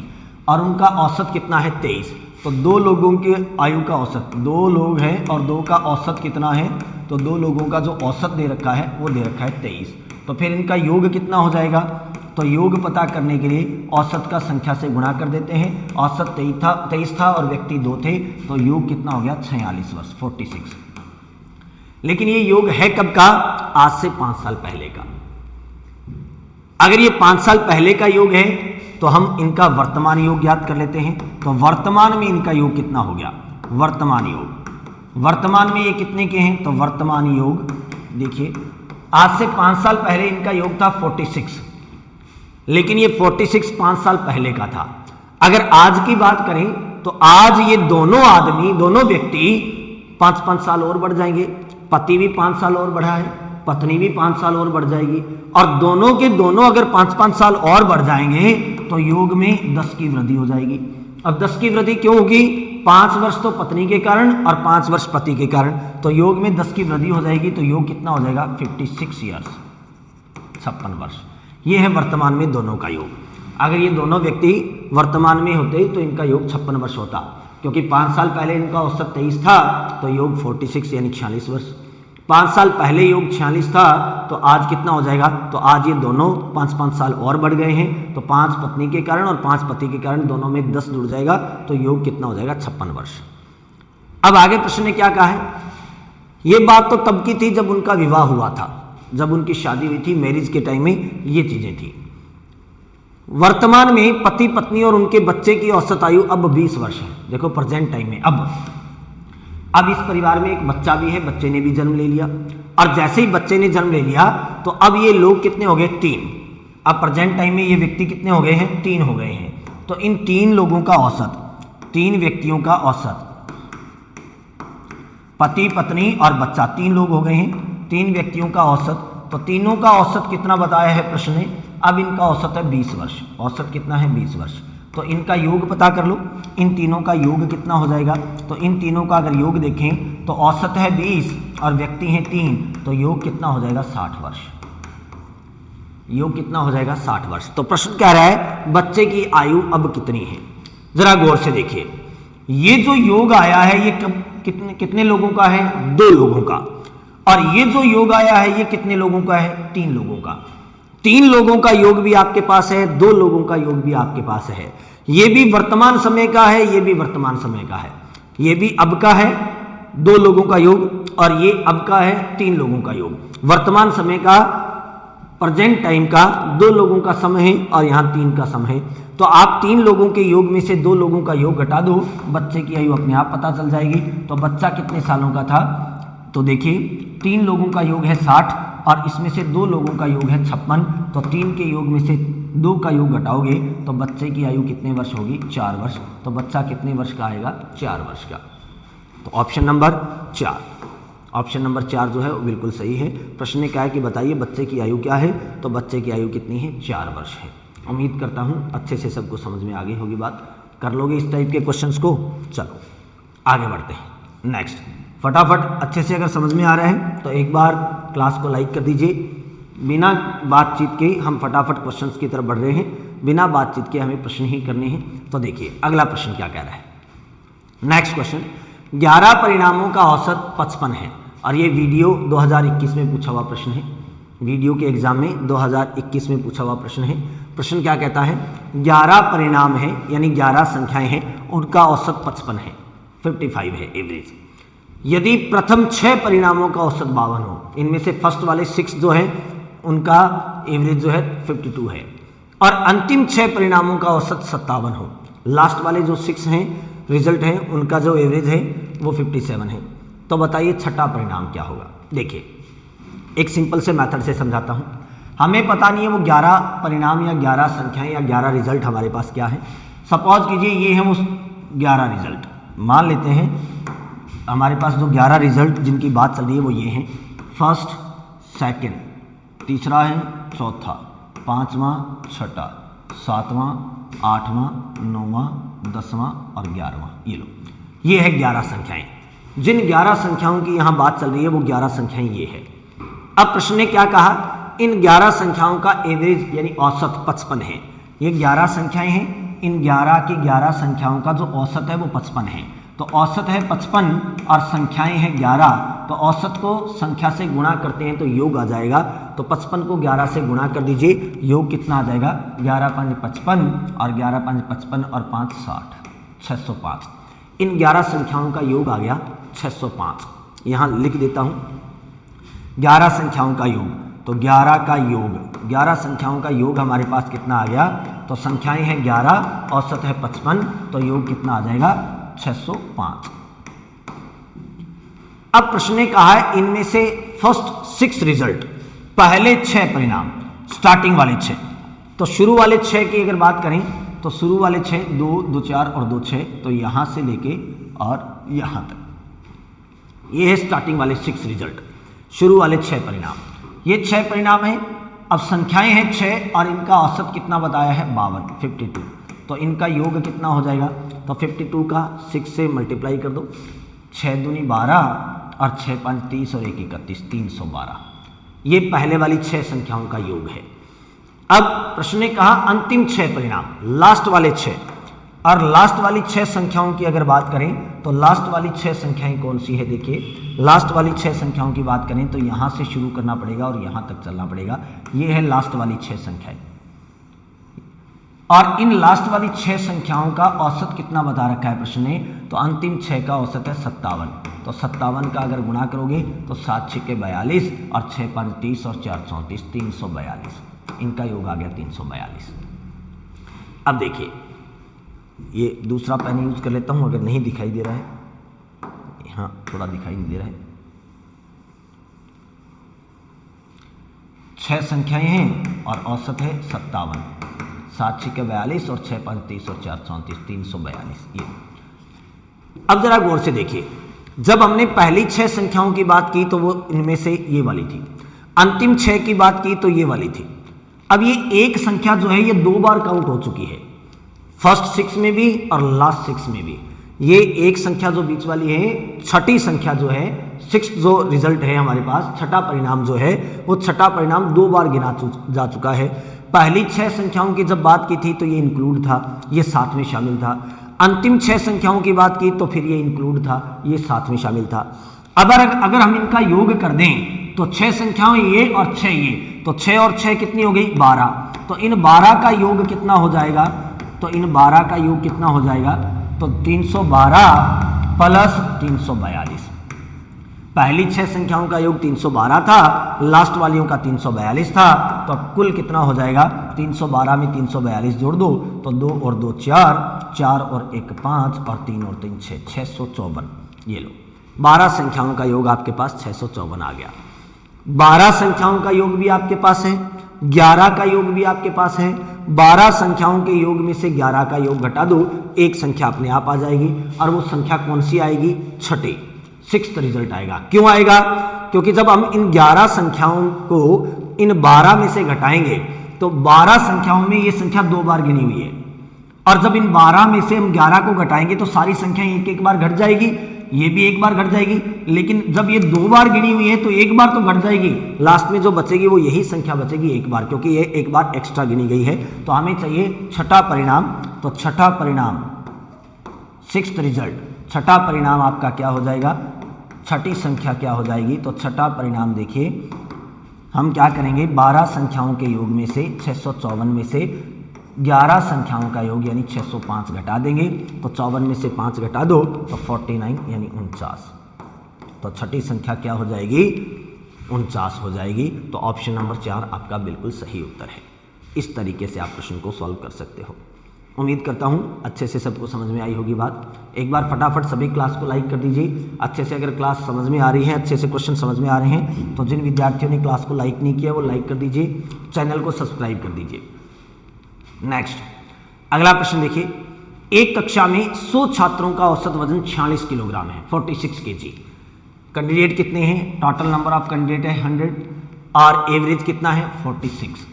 और उनका औसत कितना है? 23। तो 2 लोगों की आयु का औसत, 2 लोग हैं और 2 का औसत कितना है? तो 2 लोगों का जो औसत दे रखा है वो दे रखा है 23। तो फिर इनका योग कितना हो जाएगा? तो योग पता करने के लिए औसत का संख्या से गुणा कर देते हैं। औसत 23 था और व्यक्ति 2 थे, तो योग कितना हो गया? 46 वर्ष, 46। लेकिन ये योग है कब का? आज से 5 साल पहले का। अगर ये 5 साल पहले का योग है तो हम इनका वर्तमान योग ज्ञात कर लेते हैं। तो वर्तमान में इनका योग कितना हो गया? वर्तमान योग, वर्तमान में ये कितने के हैं? तो वर्तमान योग देखिए, आज से 5 साल पहले इनका योग था 46, लेकिन ये 46 5 साल पहले का था। अगर आज की बात करें तो आज ये दोनों आदमी, दोनों व्यक्ति 5-5 साल और बढ़ जाएंगे। पति भी 5 साल और बढ़ा है, पत्नी भी 5 साल और बढ़ जाएगी, और दोनों के दोनों अगर 5-5 साल और बढ़ जाएंगे तो योग में 10 की वृद्धि हो जाएगी। अब 10 की वृद्धि क्यों होगी? 5 वर्ष तो पत्नी के कारण और 5 वर्ष पति के कारण, तो योग में 10 की वृद्धि हो जाएगी। तो योग कितना हो जाएगा? 56 ईयर्स, 56 वर्ष। ये है वर्तमान में दोनों का योग। अगर ये दोनों व्यक्ति वर्तमान में होते तो इनका योग 56 वर्ष होता, क्योंकि 5 साल पहले इनका औसत 23 था, तो योग 46 यानी 46 वर्ष। 5 साल पहले योग 46 था, तो आज कितना हो जाएगा? तो आज ये दोनों 5-5 साल और बढ़ गए हैं, तो 5 पत्नी के कारण और 5 पति के कारण दोनों में 10 जुड़ जाएगा, तो योग कितना हो जाएगा? 56 वर्ष। अब आगे प्रश्न ने क्या कहा है? ये बात तो तब की थी जब उनका विवाह हुआ था, जब उनकी शादी हुई थी, मैरिज के टाइम में ये चीजें थी। वर्तमान में पति पत्नी और उनके बच्चे की औसत आयु अब 20 वर्ष है। देखो प्रेजेंट टाइम में अब इस परिवार में एक बच्चा भी है, बच्चे ने भी जन्म ले लिया, और जैसे ही बच्चे ने जन्म ले लिया तो अब ये लोग कितने हो गए? 3। अब प्रेजेंट टाइम में ये व्यक्ति कितने हो गए हैं? 3 हो गए हैं। तो इन 3 लोगों का औसत, 3 व्यक्तियों का औसत, पति पत्नी और बच्चा, 3 लोग हो गए हैं, 3 व्यक्तियों का औसत तो तीनों का औसत कितना बताया है प्रश्न ने। अब इनका औसत है 20 वर्ष, औसत कितना है 20 वर्ष। तो इनका योग पता कर लो, इन तीनों का योग कितना हो जाएगा। तो इन तीनों का अगर योग देखें तो औसत है 20 और व्यक्ति हैं 3, तो योग कितना हो जाएगा 60 वर्ष। योग कितना हो जाएगा 60 वर्ष। तो प्रश्न कह रहा है बच्चे की आयु अब कितनी है। जरा गौर से देखिए, ये जो योग आया है ये कितने लोगों का है, 2 लोगों का। और ये जो योग आया है ये कितने लोगों का है, 3 लोगों का। 3 लोगों का योग भी आपके पास है, 2 लोगों का योग भी आपके पास है। ये भी वर्तमान समय का है, ये भी वर्तमान समय का है। ये भी अब का है 2 लोगों का योग, और ये अब का है 3 लोगों का योग। वर्तमान समय का, प्रेजेंट टाइम का 2 लोगों का समय है और यहाँ 3 का समय है। तो आप 3 लोगों के योग में से 2 लोगों का योग घटा दो, बच्चे की आयु अपने आप पता चल जाएगी। तो बच्चा कितने सालों का था, तो देखिए 3 लोगों का योग है 60 और इसमें से 2 लोगों का योग है 56। तो 3 के योग में से 2 का योग घटाओगे तो बच्चे की आयु कितने वर्ष होगी, 4 वर्ष। तो बच्चा कितने वर्ष का आएगा, 4 वर्ष का। तो ऑप्शन नंबर 4, ऑप्शन नंबर 4 जो है वो बिल्कुल सही है। प्रश्न ने कहा है कि बताइए बच्चे की आयु क्या है, तो बच्चे की आयु कितनी है, 4 वर्ष है। उम्मीद करता हूँ अच्छे से सबको समझ में आ गई होगी बात। कर लोगे इस टाइप के क्वेश्चंस को। चलो आगे बढ़ते हैं। नेक्स्ट, फटाफट अच्छे से अगर समझ में आ रहा है तो एक बार क्लास को लाइक कर दीजिए। बिना बातचीत के हम फटाफट क्वेश्चंस की तरफ बढ़ रहे हैं, बिना बातचीत के हमें प्रश्न ही करने हैं। तो देखिए अगला प्रश्न क्या कह रहा है। नेक्स्ट क्वेश्चन, 11 परिणामों का औसत 55 है। और ये वीडियो 2021 में पूछा हुआ प्रश्न है, वीडियो के एग्जाम में 2021 में पूछा हुआ प्रश्न है। प्रश्न क्या कहता है, 11 परिणाम है यानी 11 संख्याएं हैं, उनका औसत 55 है, 55 है एवरेज। यदि प्रथम 6 परिणामों का औसत 52 हो, इनमें से फर्स्ट वाले 6 जो है उनका एवरेज जो है 52 है, और अंतिम 6 परिणामों का औसत 57 हो, लास्ट वाले जो 6 हैं रिजल्ट हैं उनका जो एवरेज है वो 57 है, तो बताइए छठा परिणाम क्या होगा। देखिए एक सिंपल से मेथड से समझाता हूँ। हमें पता नहीं है वो 11 परिणाम या 11 संख्याएं या 11 रिजल्ट हमारे पास क्या है। सपोज कीजिए ये है वो 11 रिजल्ट, मान लेते हैं हमारे पास जो 11 रिजल्ट जिनकी बात चल रही है वो ये हैं, फर्स्ट, सेकंड, तीसरा है, चौथा, पांचवा, छठा, सातवां, आठवां, नौवां, 10वां और 11वां। ये लो, ये है 11 संख्याएं। जिन 11 संख्याओं की यहाँ बात चल रही है वो 11 संख्याएं ये है। अब प्रश्न ने क्या कहा, इन 11 संख्याओं का एवरेज यानी औसत 55 है। ये 11 संख्याएं हैं, इन 11 की 11 संख्याओं का जो औसत है वो 55 है। तो औसत है 55 और संख्याएं हैं 11, तो औसत को संख्या से गुणा करते हैं तो योग आ जाएगा। तो 55 को 11 से गुणा कर दीजिए, योग कितना आ जाएगा, 11 5 55 और 11 5 55 और 5 60, 605। इन 11 संख्याओं का योग आ गया 605। यहाँ लिख देता हूँ 11 संख्याओं का योग, तो 11 का योग, 11 संख्याओं का योग हमारे पास कितना आ गया, तो संख्याएं हैं 11, औसत है 55, तो योग कितना आ जाएगा 605। अब प्रश्न ने कहा है इनमें से फर्स्ट 6 रिजल्ट, पहले 6 परिणाम, स्टार्टिंग वाले 6, तो शुरू वाले 6 की अगर बात करें तो शुरू वाले 6 2 2 4 और 2 6, तो यहां से लेके और यहां तक, ये है स्टार्टिंग वाले 6 रिजल्ट, शुरू वाले 6 परिणाम। ये 6 परिणाम है। अब संख्याएं हैं 6 और इनका औसत कितना बताया है 52, 52, तो इनका योग कितना हो जाएगा, तो 52 का 6 से मल्टीप्लाई कर दो, 6 दूनी 12 और 6 5 30 और 1 31, 312। ये पहले वाली 6 संख्याओं का योग है। अब प्रश्न ने कहा अंतिम 6 परिणाम, लास्ट वाले 6, और लास्ट वाली 6 संख्याओं की अगर बात करें तो लास्ट वाली 6 संख्याएं कौन सी है। देखिए लास्ट वाली 6 संख्याओं की बात करें तो यहां से शुरू करना पड़ेगा और यहां तक चलना पड़ेगा। ये है लास्ट वाली 6 संख्याएं, और इन लास्ट वाली 6 संख्याओं का औसत कितना बता रखा है प्रश्न ने, तो अंतिम 6 का औसत है 57, तो 57 का अगर गुणा करोगे तो 7 6 के 42 और 6 5 30 और 4 34, 342, इनका योग आ गया 342। अब देखिए ये दूसरा पेन यूज कर लेता हूं, अगर नहीं दिखाई दे रहा है, यहाँ थोड़ा दिखाई नहीं दे रहा है। 6 संख्याएं हैं और औसत है 57, 7 6 के 42 और 6 5 30 और 4 34, 342। ये अब जरा गौर से देखिए, जब हमने पहली 6 संख्याओं की बात की तो वो इनमें से ये वाली थी। अंतिम 6 की बात की तो ये वाली थी। अब ये एक संख्या जो है ये 2 बार काउंट हो चुकी है, फर्स्ट 6 में भी और लास्ट 6 में भी। ये एक संख्या जो बीच वाली है, छठी संख्या जो है, 6 जो रिजल्ट है हमारे पास, छठा परिणाम जो है, वो छठा परिणाम 2 बार गिना जा चुका है। पहली 6 संख्याओं की जब बात की थी तो ये इंक्लूड था, ये साथ में शामिल था। अंतिम 6 संख्याओं की बात की तो फिर ये इंक्लूड था, ये साथ में शामिल था। अब अगर हम इनका योग कर दें तो 6 संख्याओं ये और 6 ये, तो 6 और 6 कितनी हो गई, 12। तो इन 12 का योग कितना हो जाएगा, तो इन 12 का योग कितना हो जाएगा, तो 312 प्लस 342। पहली 6 संख्याओं का योग 312 था, लास्ट वालियों का 342 था, तो कुल कितना हो जाएगा, 312 में 342 जोड़ दो तो 2 और 2 4, 4 और 1 5 और 3 और 3 6, 654। ये लो 12 संख्याओं का योग आपके पास 654 आ गया। 12 संख्याओं का योग भी आपके पास है, 11 का योग भी आपके पास है। 12 संख्याओं के योग में से 11 का योग घटा दो, एक संख्या अपने आप आ जाएगी, और वो संख्या कौन सी आएगी, छठी, 6th रिजल्ट आएगा। क्यों आएगा, क्योंकि जब हम इन 11 संख्याओं को इन 12 में से घटाएंगे तो 12 संख्याओं में ये संख्या 2 बार गिनी हुई है, और जब इन 12 में से हम 11 को घटाएंगे तो सारी संख्या एक एक बार घट जाएगी, ये भी एक बार घट जाएगी, लेकिन जब ये 2 बार गिनी हुई है तो एक बार तो घट जाएगी, लास्ट में जो बचेगी वो यही संख्या बचेगी एक बार, क्योंकि ये एक बार एक्स्ट्रा गिनी गई है। तो हमें चाहिए छठा परिणाम, तो छठा परिणाम 6th रिजल्ट, छठा परिणाम आपका क्या हो जाएगा, छठी संख्या क्या हो जाएगी, तो छठा परिणाम देखिए हम क्या करेंगे, 12 संख्याओं के योग में से 654 में से 11 संख्याओं का योग यानी 605 घटा देंगे, तो 54 में से 5 घटा दो तो 49 यानी 49, तो छठी संख्या क्या हो जाएगी, 49 हो जाएगी। तो ऑप्शन नंबर 4 आपका बिल्कुल सही उत्तर है। इस तरीके से आप प्रश्न को सॉल्व कर सकते हो। उम्मीद करता हूँ अच्छे से सबको समझ में आई होगी बात। एक बार फटाफट सभी क्लास को लाइक कर दीजिए अच्छे से, अगर क्लास समझ में आ रही है, अच्छे से क्वेश्चन समझ में आ रहे हैं, तो जिन विद्यार्थियों ने क्लास को लाइक नहीं किया वो लाइक कर दीजिए, चैनल को सब्सक्राइब कर दीजिए। नेक्स्ट अगला प्रश्न देखिए, एक कक्षा में 100 छात्रों का औसत वजन 46 किलोग्राम है, 46 kg। कैंडिडेट कितने हैं, टोटल नंबर ऑफ कैंडिडेट है 100 और एवरेज कितना है 46।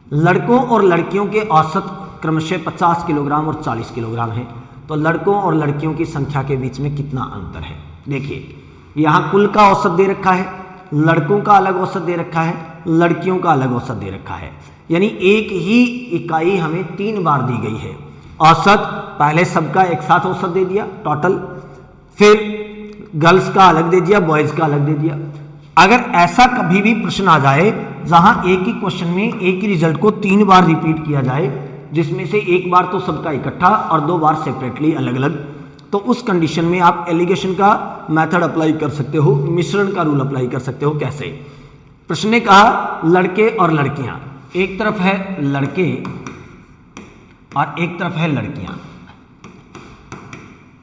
लड़कों और लड़कियों के औसत क्रमशः 50 किलोग्राम और 40 किलोग्राम है, तो लड़कों और लड़कियों की संख्या के बीच में कितना अंतर है। देखिए यहाँ कुल का औसत दे रखा है, लड़कों का अलग औसत दे रखा है, लड़कियों का अलग औसत दे रखा है, यानी एक ही इकाई हमें 3 बार दी गई है। औसत पहले सबका एक साथ औसत दे दिया टोटल, फिर गर्ल्स का अलग दे दिया, बॉयज का अलग दे दिया। अगर ऐसा कभी भी प्रश्न आ जाए जहां एक ही क्वेश्चन में एक ही रिजल्ट को 3 बार रिपीट किया जाए, जिसमें से एक बार तो सबका इकट्ठा और 2 बार सेपरेटली अलग अलग, तो उस कंडीशन में आप एलिगेशन का मेथड अप्लाई कर सकते हो, मिश्रण का रूल अप्लाई कर सकते हो। कैसे, प्रश्न ने कहा लड़के और लड़कियां, एक तरफ है लड़के और एक तरफ है लड़कियां,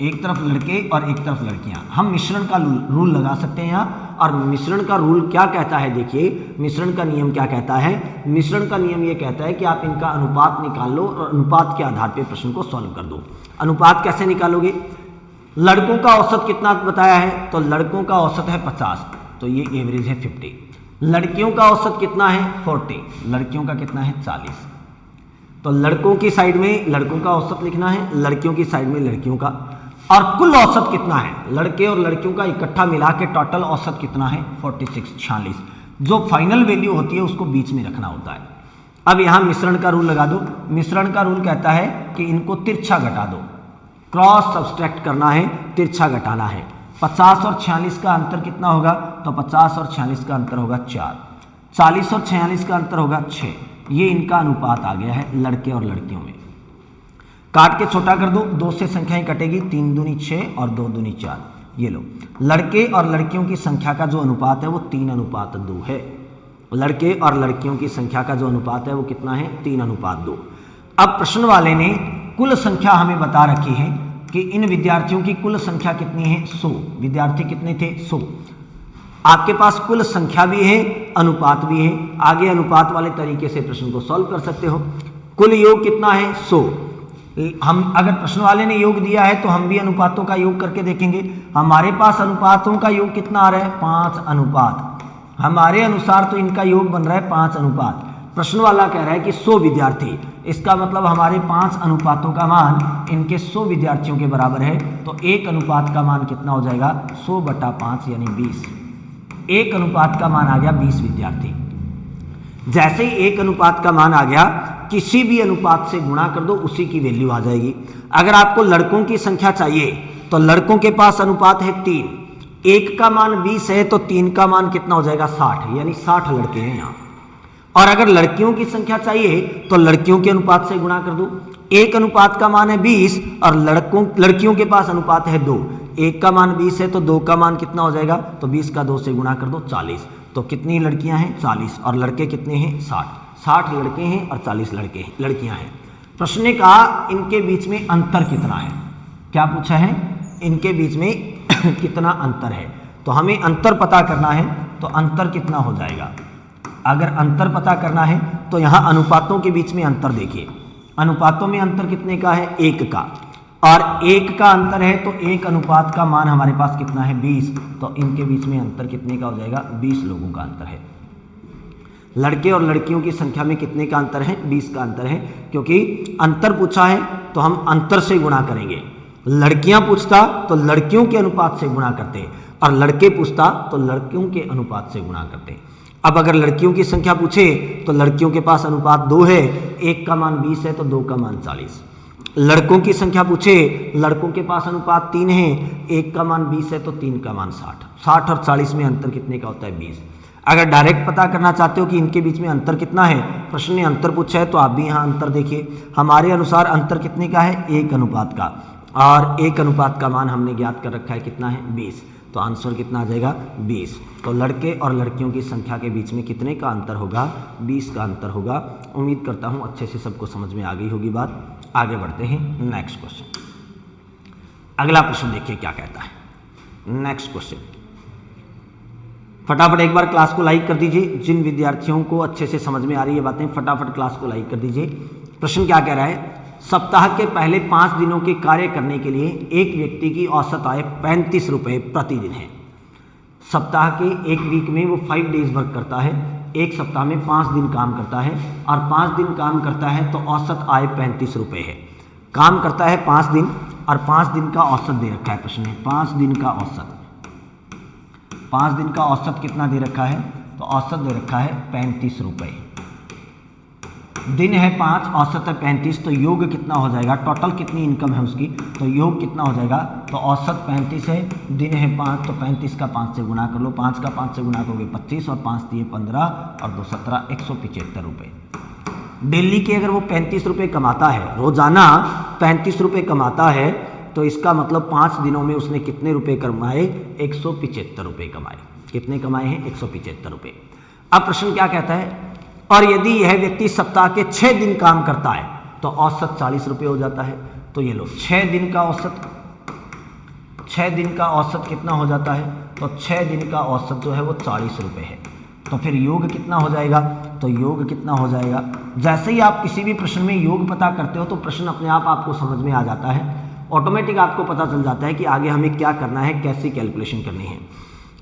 एक तरफ लड़के और एक तरफ लड़कियां। हम मिश्रण का रूल लगा सकते हैं यहाँ, और मिश्रण का रूल क्या कहता है, देखिए मिश्रण का नियम क्या कहता है। मिश्रण का नियम ये कहता है कि आप इनका अनुपात निकाल लो और अनुपात के आधार पर प्रश्न को सॉल्व कर दो। अनुपात कैसे निकालोगे, लड़कों का औसत कितना बताया है, तो लड़कों का औसत है 50, तो ये एवरेज है 50। लड़कियों का औसत कितना है 40, लड़कियों का कितना है 40, तो लड़कों की साइड में लड़कों का औसत लिखना है, लड़कियों की साइड में लड़कियों का। और कुल औसत कितना है, लड़के और लड़कियों का इकट्ठा मिला के टोटल औसत कितना है 46, 46। जो फाइनल वैल्यू होती है उसको बीच में रखना होता है। अब यहाँ मिश्रण का रूल लगा दो। मिश्रण का रूल कहता है कि इनको तिरछा घटा दो, क्रॉस सब्सट्रैक्ट करना है, तिरछा घटाना है। 50 और 46 का अंतर कितना होगा, तो 50 और 46 का अंतर होगा 4, 40 और 46 का अंतर होगा 6। ये इनका अनुपात आ गया है लड़के और लड़कियों में। काट के छोटा कर दो, 2 से संख्याएं कटेगी, 3 दूनी 6 और 2 दूनी 4। ये लो, लड़के और लड़कियों की संख्या का जो अनुपात है वो 3:2 है। लड़के और लड़कियों की संख्या का जो अनुपात है वो कितना है 3:2। अब प्रश्न वाले ने कुल संख्या हमें बता रखी है कि इन विद्यार्थियों की कुल संख्या कितनी है 100। विद्यार्थी कितने थे 100। आपके पास कुल संख्या भी है, अनुपात भी है। आगे अनुपात वाले तरीके से प्रश्न को सॉल्व कर सकते हो। कुल योग कितना है 100। हम अगर प्रश्न वाले ने योग दिया है तो हम भी अनुपातों का योग करके देखेंगे। हमारे पास अनुपातों का योग कितना आ रहा है 5 अनुपात। हमारे अनुसार तो इनका योग बन रहा है 5 अनुपात। प्रश्न वाला कह रहा है कि 100 विद्यार्थी, इसका मतलब हमारे 5 अनुपातों का मान इनके 100 विद्यार्थियों के बराबर है। तो 1 अनुपात का मान कितना हो जाएगा 100/5 यानी 20। 1 अनुपात का मान आ गया 20 विद्यार्थी। जैसे ही 1 अनुपात का मान आ गया, किसी भी अनुपात से गुणा कर दो, उसी की वैल्यू आ जाएगी। अगर आपको लड़कों की संख्या चाहिए तो लड़कों के पास अनुपात है 3, 1 का मान 20 है तो 3 का मान कितना हो जाएगा 60, यानी 60 लड़के हैं यहाँ। और अगर लड़कियों की संख्या चाहिए तो लड़कियों के अनुपात से गुणा कर दो। 1 अनुपात का मान है 20 और लड़कियों के पास अनुपात है 2। 1 का मान 20 है तो 2 का मान कितना हो जाएगा, तो 20 का 2 से गुणा कर दो 40। तो कितनी लड़कियां हैं 40 और लड़के कितने हैं 60। 60 लड़के हैं और 40 लड़कियां हैं। प्रश्न ने कहा इनके बीच में अंतर कितना है। क्या पूछा है, इनके बीच में कितना अंतर है। तो हमें अंतर पता करना है, तो अंतर कितना हो जाएगा। अगर अंतर पता करना है तो यहाँ अनुपातों के बीच में अंतर देखिए। अनुपातों में अंतर कितने का है 1 का, और 1 का अंतर है तो 1 अनुपात का मान हमारे पास कितना है 20। तो इनके बीच में अंतर कितने का हो जाएगा 20 लोगों का अंतर है। लड़के और लड़कियों की संख्या में कितने का अंतर है 20 का अंतर है, क्योंकि अंतर पूछा है तो हम अंतर से गुणा करेंगे। लड़कियां पूछता तो लड़कियों के अनुपात से गुणा करते, और लड़के पूछता तो लड़कियों के अनुपात से गुणा करते। अब अगर लड़कियों की संख्या पूछे तो लड़कियों के पास अनुपात 2 है, 1 का मान 20 है तो 2 का मान 40। लड़कों की संख्या पूछे, लड़कों के पास अनुपात 3 है, 1 का मान 20 है तो 3 का मान 60। 60 और 40 में अंतर कितने का होता है 20। अगर डायरेक्ट पता करना चाहते हो कि इनके बीच में अंतर कितना है, प्रश्न ने अंतर पूछा है तो आप भी यहाँ अंतर देखिए। हमारे अनुसार अंतर कितने का है 1 अनुपात का, और 1 अनुपात का मान हमने ज्ञात कर रखा है कितना है 20। तो आंसर कितना आ जाएगा 20। तो लड़के और लड़कियों की संख्या के बीच में कितने का अंतर होगा 20 का अंतर होगा। उम्मीद करता हूँ अच्छे से सबको समझ में आ गई होगी बात। आगे बढ़ते हैं नेक्स्ट क्वेश्चन। अगला प्रश्न देखिए क्या कहता है। नेक्स्ट क्वेश्चन, फटाफट एक बार क्लास को लाइक कर दीजिए। जिन विद्यार्थियों को अच्छे से समझ में आ रही है बातें, फटाफट क्लास को लाइक कर दीजिए। प्रश्न क्या कह रहा है, सप्ताह के पहले 5 दिनों के कार्य करने के लिए एक व्यक्ति की औसत आय 35 रुपये प्रतिदिन है। सप्ताह के एक वीक में वो 5 डेज वर्क करता है, एक सप्ताह में 5 दिन काम करता है, और 5 दिन काम करता है तो औसत आय 35 रुपये है। काम करता है 5 दिन और 5 दिन का औसत दे रखा है प्रश्न में। 5 दिन का औसत, 5 दिन का औसत कितना दे रखा है, तो औसत दे रखा है 35 रुपये। दिन है 5, औसत है 35, तो योग कितना हो जाएगा, टोटल कितनी इनकम है उसकी, तो योग कितना हो जाएगा, तो औसत 35 है, दिन है 5, तो 35 का 5 से गुणा कर लो। 5 का 5 से गुणा करोगे 25, और 5 दिए 15 और 2 17, 175 रुपये। डेली के अगर वो 35 रुपये कमाता है, रोजाना 35 रुपये कमाता है, तो इसका मतलब 5 दिनों में उसने कितने रुपये कमाए, 175 रुपये कमाए। कितने कमाए हैं 175 रुपये। अब प्रश्न क्या कहता है, और यदि यह व्यक्ति सप्ताह के 6 दिन काम करता है तो औसत 40 रुपये हो जाता है। तो ये लो 6 दिन का औसत, 6 दिन का औसत कितना हो जाता है, तो 6 दिन का औसत जो है वो 40 रुपये है। तो फिर योग कितना हो जाएगा, तो योग कितना हो जाएगा, जैसे ही आप किसी भी प्रश्न में योग पता करते हो तो प्रश्न अपने आप आपको समझ में आ जाता है। ऑटोमेटिक आपको पता चल जाता है कि आगे हमें क्या करना है, कैसी कैलकुलेशन करनी है।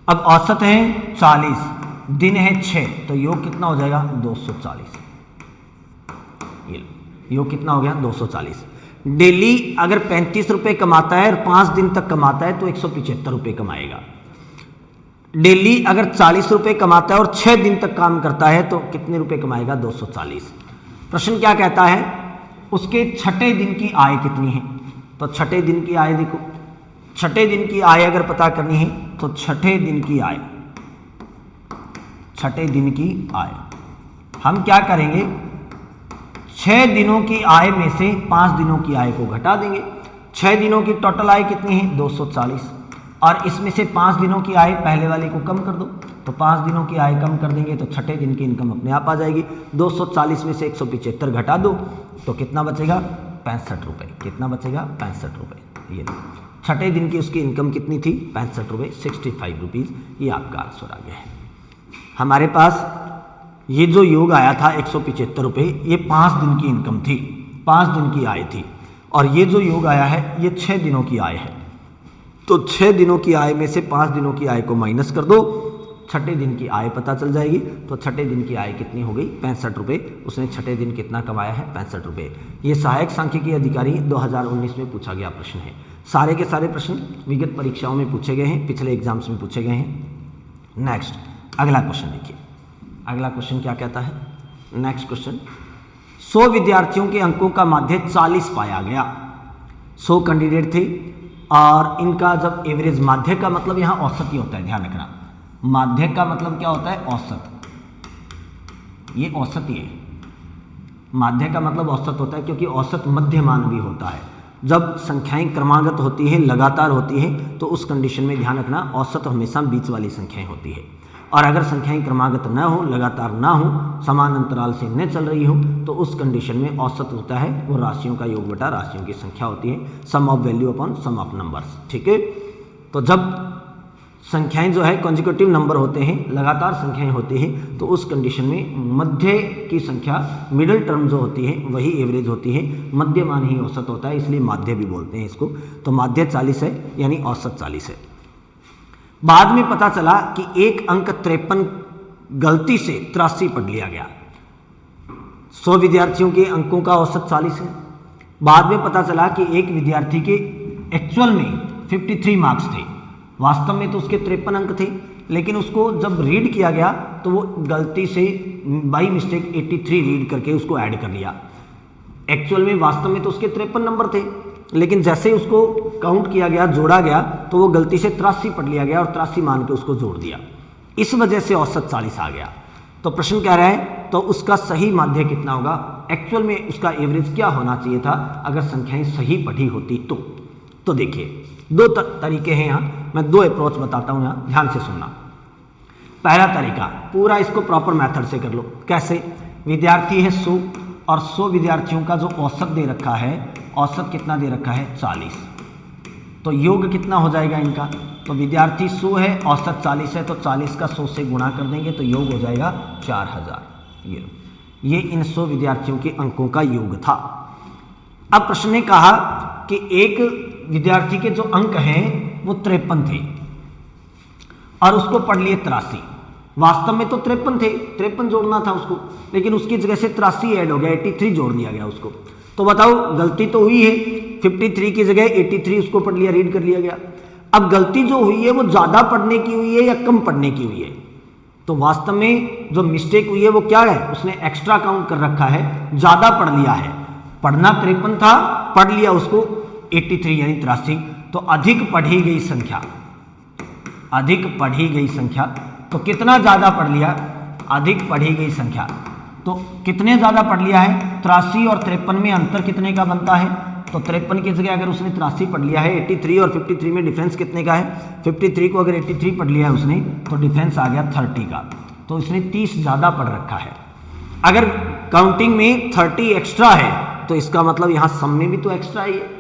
अब औसत है 40, दिन है 6, तो योग कितना हो जाएगा 240। ये योग कितना हो गया 240। डेली अगर 35 रुपये कमाता है और 5 दिन तक कमाता है तो 175 रुपये कमाएगा। डेली अगर 40 रुपये कमाता है और 6 दिन तक काम करता है तो कितने रुपये कमाएगा 240। प्रश्न क्या कहता है, उसके छठे दिन की आय कितनी है, तो छठे दिन की आय देखो। छठे दिन की आय अगर पता करनी है तो छठे दिन की आय, छठे दिन की आय हम क्या करेंगे, 6 दिनों की आय में से 5 दिनों की आय को घटा देंगे। 6 दिनों की टोटल आय कितनी है 240, और इसमें से 5 दिनों की आय पहले वाले को कम कर दो, तो 5 दिनों की आय कम कर देंगे तो छठे दिन की इनकम अपने आप आ जाएगी। 240 में से 175 घटा दो तो कितना बचेगा 65 रुपये। कितना बचेगा 65 रुपये। ये छठे दिन की उसकी इनकम कितनी थी 65 रुपये, 65 रुपीज़। ये आपका आंसर आ गया है। हमारे पास ये जो योग आया था 175 रुपये, ये 5 दिन की इनकम थी, 5 दिन की आय थी, और ये जो योग आया है ये 6 दिनों की आय है। तो 6 दिनों की आय में से 5 दिनों की आय को माइनस कर दो छठे दिन की आय पता चल जाएगी। तो छठे दिन की आय कितनी हो गई? 65 रुपये। उसने छठे दिन कितना कमाया है? 65 रुपये। ये सहायक सांख्यिकी अधिकारी 2019 में पूछा गया प्रश्न है। सारे के सारे प्रश्न विगत परीक्षाओं में पूछे गए हैं, पिछले एग्जाम्स में पूछे गए हैं। नेक्स्ट अगला क्वेश्चन देखिए, अगला क्वेश्चन क्या कहता है? नेक्स्ट क्वेश्चन, 100 विद्यार्थियों के अंकों का माध्य 40 पाया गया। 100 कैंडिडेट थे और इनका जब एवरेज, माध्य का मतलब यहाँ औसत ही होता है, ध्यान रखना। माध्य का मतलब क्या होता है? औसत। ये औसत ही है, माध्य का मतलब औसत होता है, क्योंकि औसत मध्यमान भी होता है। जब संख्याएं क्रमागत होती है, लगातार होती है, तो उस कंडीशन में ध्यान रखना औसत हमेशा बीच वाली संख्याएं होती है। और अगर संख्याएं क्रमागत न हो, लगातार ना हो, समान अंतराल से न चल रही हो, तो उस कंडीशन में औसत होता है वो राशियों का योग बटा राशियों की संख्या होती है, sum of value upon sum of numbers. ठीक है, तो जब संख्याएं जो है कॉन्जिक्यूटिव नंबर होते हैं, लगातार संख्याएं होती हैं, तो उस कंडीशन में मध्य की संख्या, मिडिल टर्म जो होती है वही एवरेज होती है, मध्यमान ही औसत होता है, इसलिए माध्य भी बोलते हैं इसको। तो माध्य 40 है, यानी औसत 40 है। बाद में पता चला कि एक अंक 53 गलती से 83 पढ़ लिया गया। 100 विद्यार्थियों के अंकों का औसत 40 है। बाद में पता चला कि एक विद्यार्थी के एक्चुअल में 53 मार्क्स थे, वास्तव में तो उसके 53 अंक थे, लेकिन उसको जब रीड किया गया तो वो गलती से बाई मिस्टेक 83 रीड करके उसको ऐड कर लिया। एक्चुअल में वास्तव में तो उसके 53 नंबर थे, लेकिन जैसे उसको काउंट किया गया, जोड़ा गया, तो वो गलती से 83 पढ़ लिया गया और 83 मान के उसको जोड़ दिया। इस वजह से औसत 40 आ गया। तो प्रश्न कह रहा है तो उसका सही माध्य कितना होगा? एक्चुअल में उसका एवरेज क्या होना चाहिए था अगर संख्याएं सही पढ़ी होती तो देखिए, दो तरीके हैं यहाँ, मैं दो अप्रोच बताता हूँ यहाँ, ध्यान से सुनना। पहला तरीका, पूरा इसको प्रॉपर मेथड से कर लो। कैसे? विद्यार्थी है 100 और 100 विद्यार्थियों का जो औसत दे रखा है, औसत कितना दे रखा है? 40। तो योग कितना हो जाएगा इनका? तो विद्यार्थी 100 है, औसत 40 है, तो 40 का 100 से गुणा कर देंगे तो योग हो जाएगा 4000। ये इन 100 विद्यार्थियों के अंकों का योग था। अब प्रश्न ने कहा कि एक विद्यार्थी के जो अंक हैं वो 53 थे और उसको पढ़ लिए 83। वास्तव में तो 53 थे, 53 जोड़ना था उसको, लेकिन उसकी जगह से 83 ऐड हो गया, 83 जोड़ दिया गया उसको। तो बताओ, गलती तो हुई है, 53 की जगह 83 उसको पढ़ लिया, रीड कर लिया गया। अब गलती जो हुई है वो ज़्यादा पढ़ने की हुई है या कम पढ़ने की हुई है? तो वास्तव में जो मिस्टेक हुई है वो क्या है? उसने एक्स्ट्रा काउंट कर रखा है, ज़्यादा पढ़ लिया है। पढ़ना 53 था, पढ़ लिया उसको 83 यानी 83। तो अधिक पढ़ी गई संख्या, अधिक पढ़ी गई संख्या, तो कितना ज़्यादा पढ़ लिया? अधिक पढ़ी गई संख्या, तो कितने ज़्यादा पढ़ लिया है? 83 और 53 में अंतर कितने का बनता है? तो 53 की जगह अगर उसने 83 पढ़ लिया है, 83 और 53 में डिफरेंस कितने का है? 53 को अगर 83 पढ़ लिया है उसने, तो डिफरेंस आ गया 30 का। तो इसने 30 ज़्यादा पढ़ रखा है। अगर काउंटिंग में 30 एक्स्ट्रा है तो इसका मतलब यहाँ सम में भी तो एक्स्ट्रा ही है।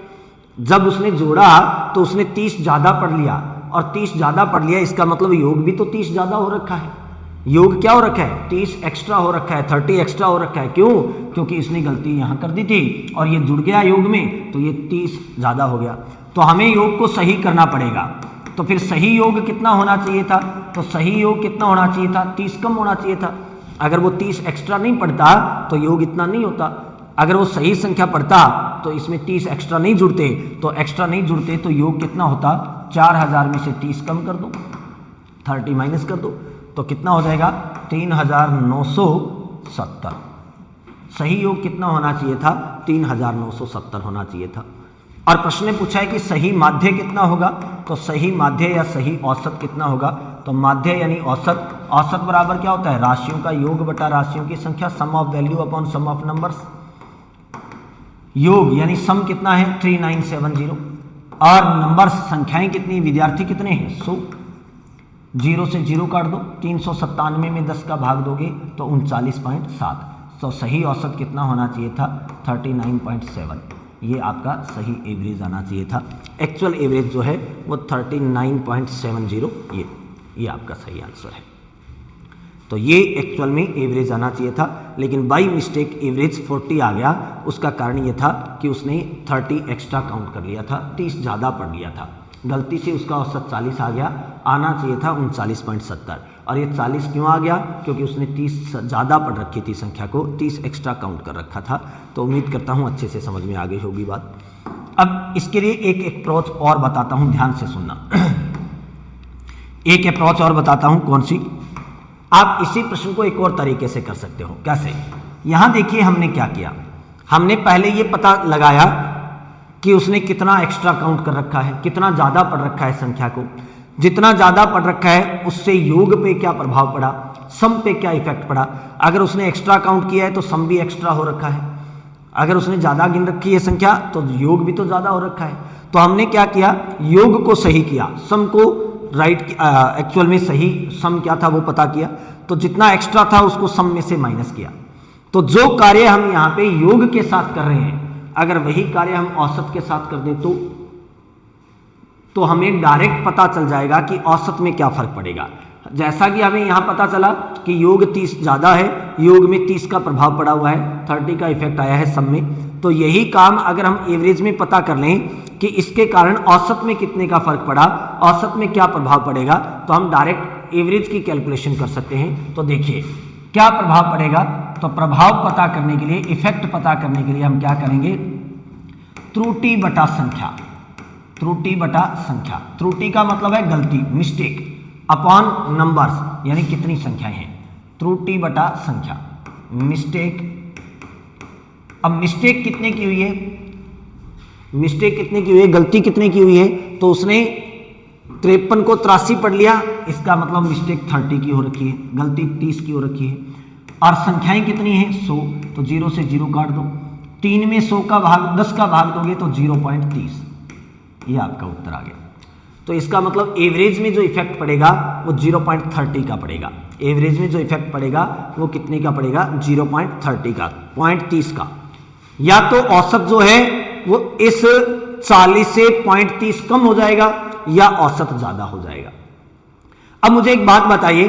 जब उसने जोड़ा तो उसने 30 ज़्यादा पढ़ लिया, और 30 ज़्यादा पढ़ लिया, इसका मतलब योग भी तो 30 ज़्यादा हो रखा है। योग क्या हो रखा है? 30 एक्स्ट्रा हो रखा है, 30 एक्स्ट्रा हो रखा है। क्यों? क्योंकि इसने गलती यहाँ कर दी थी और ये जुड़ गया योग में, तो ये 30 ज़्यादा हो गया। तो हमें योग को सही करना पड़ेगा। तो फिर सही योग कितना होना चाहिए था? तो सही योग कितना होना चाहिए था? 30 कम होना चाहिए था। अगर वो 30 एक्स्ट्रा नहीं पढ़ता तो योग इतना नहीं होता। अगर वो सही संख्या पढ़ता तो इसमें 30 एक्स्ट्रा नहीं जुड़ते, तो एक्स्ट्रा नहीं जुड़ते तो योग कितना होता? 4000 में से 30 कम कर दो, 30 माइनस कर दो, तो कितना हो जाएगा? 3970। सही योग कितना होना चाहिए था? 3970 होना चाहिए था। और प्रश्न ने पूछा है कि सही माध्य कितना होगा? तो सही माध्य या सही औसत कितना होगा? तो माध्य यानी औसत, औसत बराबर क्या होता है? राशियों का योग बटा राशियों की संख्या, sum of value upon sum of numbers. योग यानी सम कितना है? 3970। और नंबर्स, संख्याएं कितनी, विद्यार्थी कितने हैं? 100। 0 से 0 काट दो, 397 में 10 का भाग दोगे तो 39.7। तो सही औसत कितना होना चाहिए था? 39.7। ये आपका सही एवरेज आना चाहिए था। एक्चुअल एवरेज जो है वो 39.70, ये आपका सही आंसर है। तो ये एक्चुअल में एवरेज आना चाहिए था, लेकिन बाई मिस्टेक एवरेज 40 आ गया। उसका कारण ये था कि उसने 30 एक्स्ट्रा काउंट कर लिया था, 30 ज़्यादा पढ़ लिया था। गलती से उसका औसत 40 आ गया, आना चाहिए था 39.70। और ये 40 क्यों आ गया? क्योंकि उसने 30 ज़्यादा पढ़ रखी थी संख्या को, 30 एक्स्ट्रा काउंट कर रखा था। तो उम्मीद करता हूँ अच्छे से समझ में आ गई होगी बात। अब इसके लिए एक अप्रोच और बताता हूँ, ध्यान से सुनना। एक अप्रोच और बताता हूँ, कौन सी? आप इसी प्रश्न को एक और तरीके से कर सकते हो। कैसे? यहाँ देखिए हमने क्या किया, हमने पहले ये पता लगाया कि उसने कितना एक्स्ट्रा काउंट कर रखा है, कितना ज़्यादा पढ़ रखा है संख्या को। जितना ज़्यादा पढ़ रखा है उससे योग पे क्या प्रभाव पड़ा, सम पे क्या इफेक्ट पड़ा। अगर उसने एक्स्ट्रा काउंट किया है तो सम भी एक्स्ट्रा हो रखा है, अगर उसने ज़्यादा गिन रखी है संख्या तो योग भी तो ज़्यादा हो रखा है। तो हमने क्या किया, योग को सही किया, सम को राइट, एक्चुअल में सही सम क्या था वो पता किया। तो जितना एक्स्ट्रा था उसको सम में से माइनस किया। तो जो कार्य हम यहाँ पे योग के साथ कर रहे हैं, अगर वही कार्य हम औसत के साथ कर दें तो हमें डायरेक्ट पता चल जाएगा कि औसत में क्या फर्क पड़ेगा। जैसा कि हमें यहाँ पता चला कि योग 30 ज़्यादा है, योग में 30 का प्रभाव पड़ा हुआ है, 30 का इफेक्ट आया है सम में। तो यही काम अगर हम एवरेज में पता कर लें कि इसके कारण औसत में कितने का फर्क पड़ा, औसत में क्या प्रभाव पड़ेगा, तो हम डायरेक्ट एवरेज की कैलकुलेशन कर सकते हैं। तो देखिए क्या प्रभाव पड़ेगा, तो प्रभाव पता करने के लिए, इफेक्ट पता करने के लिए हम क्या करेंगे, त्रुटि बटा संख्या। त्रुटि बटा संख्या, त्रुटि का मतलब है गलती, मिस्टेक, अपॉन नंबर्स यानी कितनी संख्याएं हैं। त्रुटि बटा संख्या, मिस्टेक। अब मिस्टेक कितने की हुई है, मिस्टेक कितने की हुई है, गलती कितने की हुई है। तो उसने 53 को 83 पढ़ लिया, इसका मतलब मिस्टेक 30 की हो रखी है, गलती 30 की हो रखी है। और संख्याएं कितनी हैं, 100, तो 0 से 0 काट दो। 3 में 100 का भाग 10 का भाग दोगे तो 0.30, ये आपका उत्तर आ गया। तो इसका मतलब एवरेज में जो इफेक्ट पड़ेगा वो 0.30 का पड़ेगा। एवरेज में जो इफेक्ट पड़ेगा वो कितने का पड़ेगा, 0.30 का, 0.30 का। या तो औसत जो है वो इस 40 से 0.30 कम हो जाएगा या औसत ज्यादा हो जाएगा। अब मुझे एक बात बताइए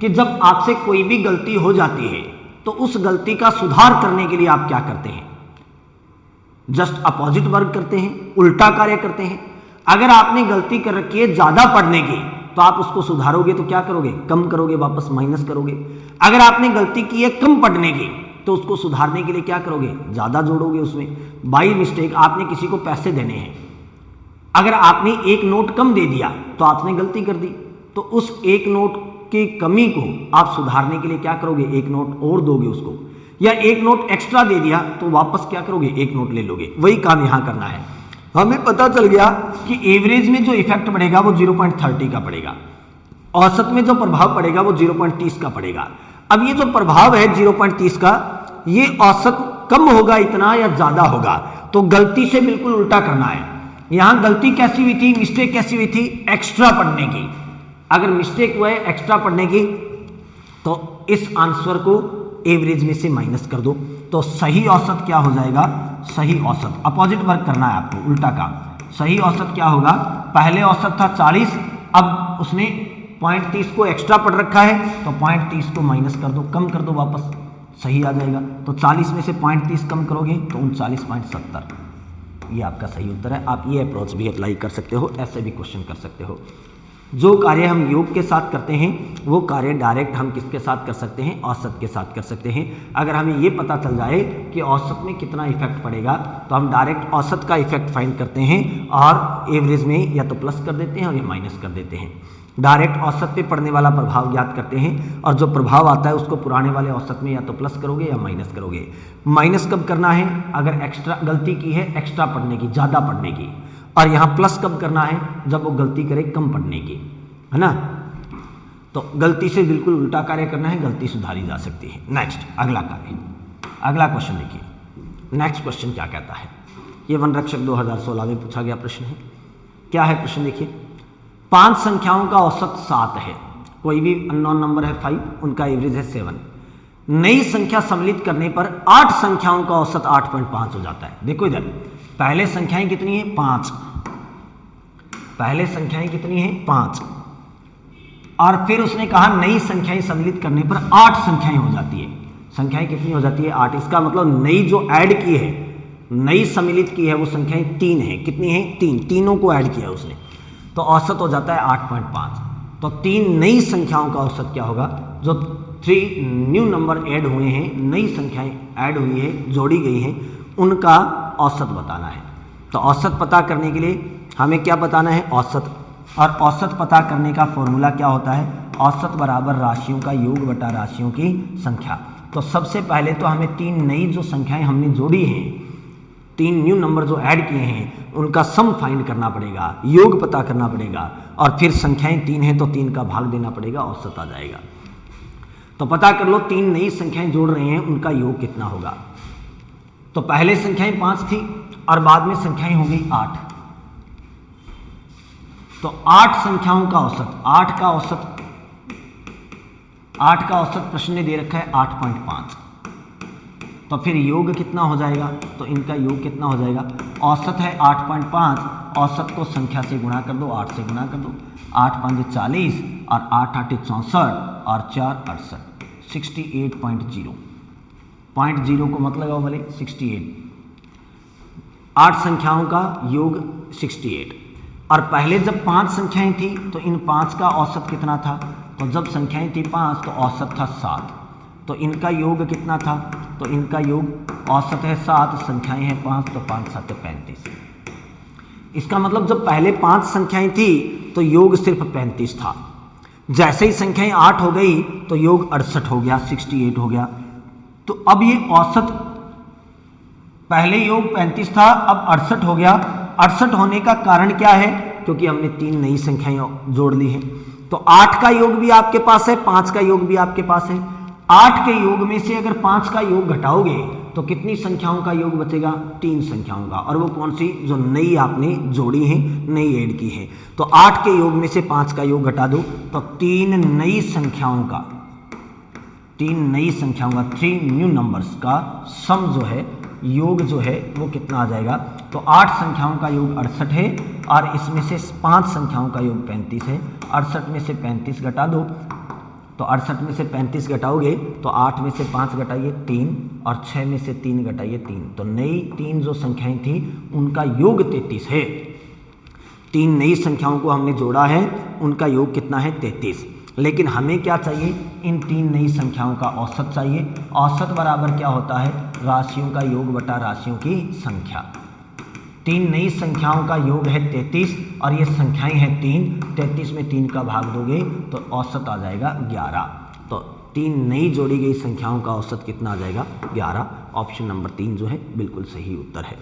कि जब आपसे कोई भी गलती हो जाती है तो उस गलती का सुधार करने के लिए आप क्या करते हैं? जस्ट अपोजिट वर्क करते हैं, उल्टा कार्य करते हैं। अगर आपने गलती कर रखी है ज्यादा पढ़ने की तो आप उसको सुधारोगे तो क्या करोगे, कम करोगे, वापस माइनस करोगे। अगर आपने गलती की है कम पढ़ने की तो उसको सुधारने के लिए क्या करोगे, ज्यादा जोड़ोगे उसमें। बाई मिस्टेक आपने किसी को पैसे देने हैं, अगर आपने एक नोट कम दे दिया तो आपने गलती कर दी, तो उस एक नोट की कमी को आप सुधारने के लिए क्या करोगे, एक नोट और दोगे उसको। या एक नोट एक्स्ट्रा दे दिया तो वापस क्या करोगे, एक नोट ले लोगे। वही काम यहां करना है। हमें पता चल गया कि एवरेज में जो इफेक्ट पड़ेगा वो 0.30 का पड़ेगा, औसत में जो प्रभाव पड़ेगा वो 0.30 का पड़ेगा। अब ये जो प्रभाव है 0.30 का, ये औसत कम होगा इतना या ज्यादा होगा, तो गलती से बिल्कुल उल्टा करना है। यहां गलती कैसी हुई थी, मिस्टेक कैसी हुई थी, एक्स्ट्रा पढ़ने की। अगर मिस्टेक हुआ है एक्स्ट्रा पढ़ने की तो इस आंसर को एवरेज में से माइनस कर दो, तो सही औसत क्या हो जाएगा, सही औसत। अपोजिट वर्क करना है आपको, उल्टा काम। सही औसत क्या होगा, पहले औसत था 40, अब उसने 0.30 को एक्स्ट्रा पढ़ रखा है तो 0.30 को माइनस कर दो, कम कर दो, वापस सही आ जाएगा। तो 40 में से 0.30 कम करोगे तो 39.70, ये आपका सही उत्तर है। आप ये अप्रोच भी अप्लाई कर सकते हो, ऐसे भी क्वेश्चन कर सकते हो। जो कार्य हम योग के साथ करते हैं वो कार्य डायरेक्ट हम किसके साथ कर सकते हैं, औसत के साथ कर सकते हैं। अगर हमें ये पता चल जाए कि औसत में कितना इफेक्ट पड़ेगा तो हम डायरेक्ट औसत का इफेक्ट फाइंड करते हैं और एवरेज में या तो प्लस कर देते हैं और या माइनस कर देते हैं। डायरेक्ट औसत पे पड़ने वाला प्रभाव ज्ञात करते हैं और जो प्रभाव आता है उसको पुराने वाले औसत में या तो प्लस करोगे या माइनस करोगे। माइनस कब करना है, अगर एक्स्ट्रा गलती की है एक्स्ट्रा पढ़ने की, ज़्यादा पढ़ने की, और यहाँ प्लस कब करना है, जब वो गलती करे कम पढ़ने की, है ना। तो गलती से बिल्कुल उल्टा कार्य करना है, गलती सुधारी जा सकती है। नेक्स्ट अगला कार्य, अगला क्वेश्चन देखिए। नेक्स्ट क्वेश्चन क्या कहता है, ये वन रक्षक 2016 में पूछा गया प्रश्न है। क्या है प्रश्न देखिए, 5 संख्याओं का औसत 7 है, कोई भी अननोन नंबर है 5, उनका एवरेज है 7। नई संख्या सम्मिलित करने पर 8 संख्याओं का औसत 8.5 हो जाता है। देखो इधर पहले संख्याएं कितनी है, 5, पहले संख्याएं कितनी है 5, और फिर उसने कहा नई संख्याएं सम्मिलित करने पर 8 संख्याएं हो जाती है। संख्याएं कितनी हो जाती है, 8। इसका मतलब नई जो ऐड की है, नई सम्मिलित की है वो संख्याएं 3 है। कितनी है, 3, तीनों को ऐड किया उसने। तो औसत हो जाता है 8.5। तो 3 नई संख्याओं का औसत क्या होगा, जो 3 न्यू नंबर ऐड हुए हैं, नई संख्याएं ऐड हुई है, जोड़ी गई हैं, उनका औसत बताना है। तो औसत पता करने के लिए हमें क्या बताना है, औसत। और औसत पता करने का फॉर्मूला क्या होता है, औसत बराबर राशियों का योग बटा राशियों की संख्या। तो सबसे पहले तो हमें 3 नई जो संख्याएं हमने जोड़ी हैं, 3 न्यू नंबर जो ऐड किए हैं, उनका सम फाइंड करना पड़ेगा, योग पता करना पड़ेगा, और फिर संख्याएं 3 हैं तो 3 का भाग देना पड़ेगा, औसत आ जाएगा। तो पता कर लो 3 नई संख्याएं जोड़ रहे हैं, उनका योग कितना होगा। तो पहले संख्याएं 5 थी और बाद में संख्याएं हो गई 8। तो 8 संख्याओं का औसत, 8 का औसत प्रश्न ने दे रखा है 8.5। तो फिर योग कितना हो जाएगा, तो इनका योग कितना हो जाएगा, औसत है 8.5, औसत को संख्या से गुणा कर दो, 8 से गुणा कर दो, 8 5 40 और 8 8 64 और 4 68, 68.0। 0.0 को मत लगाओ भले, 68। 8 संख्याओं का योग 68। और पहले जब 5 संख्याएं थी तो इन 5 का औसत कितना था, तो जब संख्याएं थी 5 तो औसत था 7। तो इनका योग कितना था, तो इनका योग औसत है 7, संख्याएं हैं 5, तो 5 7 35। इसका मतलब जब पहले 5 संख्याएं थी तो योग सिर्फ 35 था। जैसे ही संख्याएं 8 हो गई तो योग 68 हो गया, 68 हो गया। तो अब ये औसत, पहले योग 35 था, अब 68 हो गया। 68 होने का कारण क्या है, क्योंकि हमने 3 नई संख्याएं जोड़ ली हैं। तो 8 का योग भी आपके पास है, 5 का योग भी आपके पास है। 8 के योग में से अगर 5 का योग घटाओगे तो कितनी संख्याओं का योग बचेगा, 3 संख्याओं का। और वो कौन सी, जो नई आपने जोड़ी है, नई ऐड की है। तो 8 के योग में से 5 का योग घटा दो तो 3 नई संख्याओं का, 3 न्यू नंबर्स का सम जो है, योग जो है वो कितना आ जाएगा। तो 8 संख्याओं का योग 68 है और इसमें से 5 संख्याओं का योग 35 है। 68 में से 35 घटा दो, तो 68 में से 35 घटाओगे तो 8 में से 5 घटाइए 3 और 6 में से 3 घटाइए 3। तो नई 3 जो संख्याएं थी उनका योग 33 है। 3 नई संख्याओं को हमने जोड़ा है, उनका योग कितना है, 33। लेकिन हमें क्या चाहिए, इन 3 नई संख्याओं का औसत चाहिए। औसत बराबर क्या होता है, राशियों का योग बटा राशियों की संख्या। 3 नई संख्याओं का योग है 33 और ये संख्याएं हैं 3। 33 में 3 का भाग दोगे तो औसत आ जाएगा 11। तो 3 नई जोड़ी गई संख्याओं का औसत कितना आ जाएगा, 11। ऑप्शन नंबर 3 जो है बिल्कुल सही उत्तर है।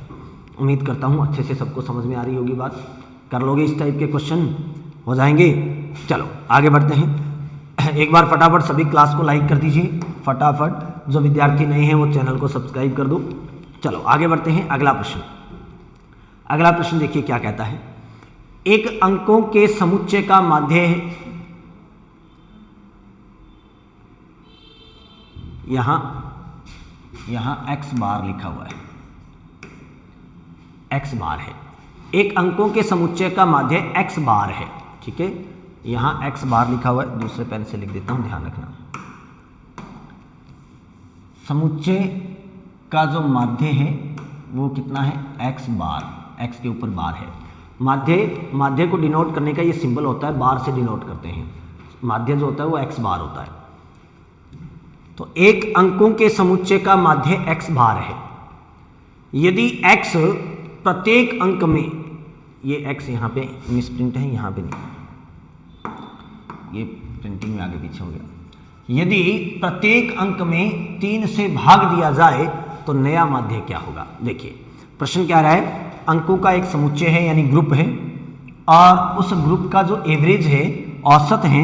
उम्मीद करता हूँ अच्छे से सबको समझ में आ रही होगी बात। कर लोगे इस टाइप के क्वेश्चन, हो जाएंगे। चलो आगे बढ़ते हैं। एक बार फटाफट सभी क्लास को लाइक कर दीजिए, फटाफट। जो विद्यार्थी नए हैं वो चैनल को सब्सक्राइब कर दो। चलो आगे बढ़ते हैं। अगला प्रश्न देखिए क्या कहता है। एक अंकों के समुच्चय का माध्य है, यहां x बार लिखा हुआ है, x बार है। एक अंकों के समुच्चय का माध्य x बार है, ठीक है। यहां x बार लिखा हुआ है, दूसरे पेन से लिख देता हूं, ध्यान रखना। समुच्चय का जो माध्य है वो कितना है, x बार, x के ऊपर बार है। माध्य को डिनोट करने का ये सिंबल होता है, बार से डिनोट करते हैं। माध्य जो होता है वो x बार होता है। तो एक अंकों के समुच्चय का माध्य x बार है। यदि x प्रत्येक अंक में, ये x यहाँ पे मिसप्रिंट है, यहाँ पे नहीं, ये प्रिंटिंग में आगे पीछे हो गया। यदि प्रत्येक अंक में 3 से भाग दिया जाए तो नया माध्य क्या होगा। देखिए प्रश्न क्या रहा है, अंकों का एक समुच्चय है यानी ग्रुप है, और उस ग्रुप का जो एवरेज है, औसत है,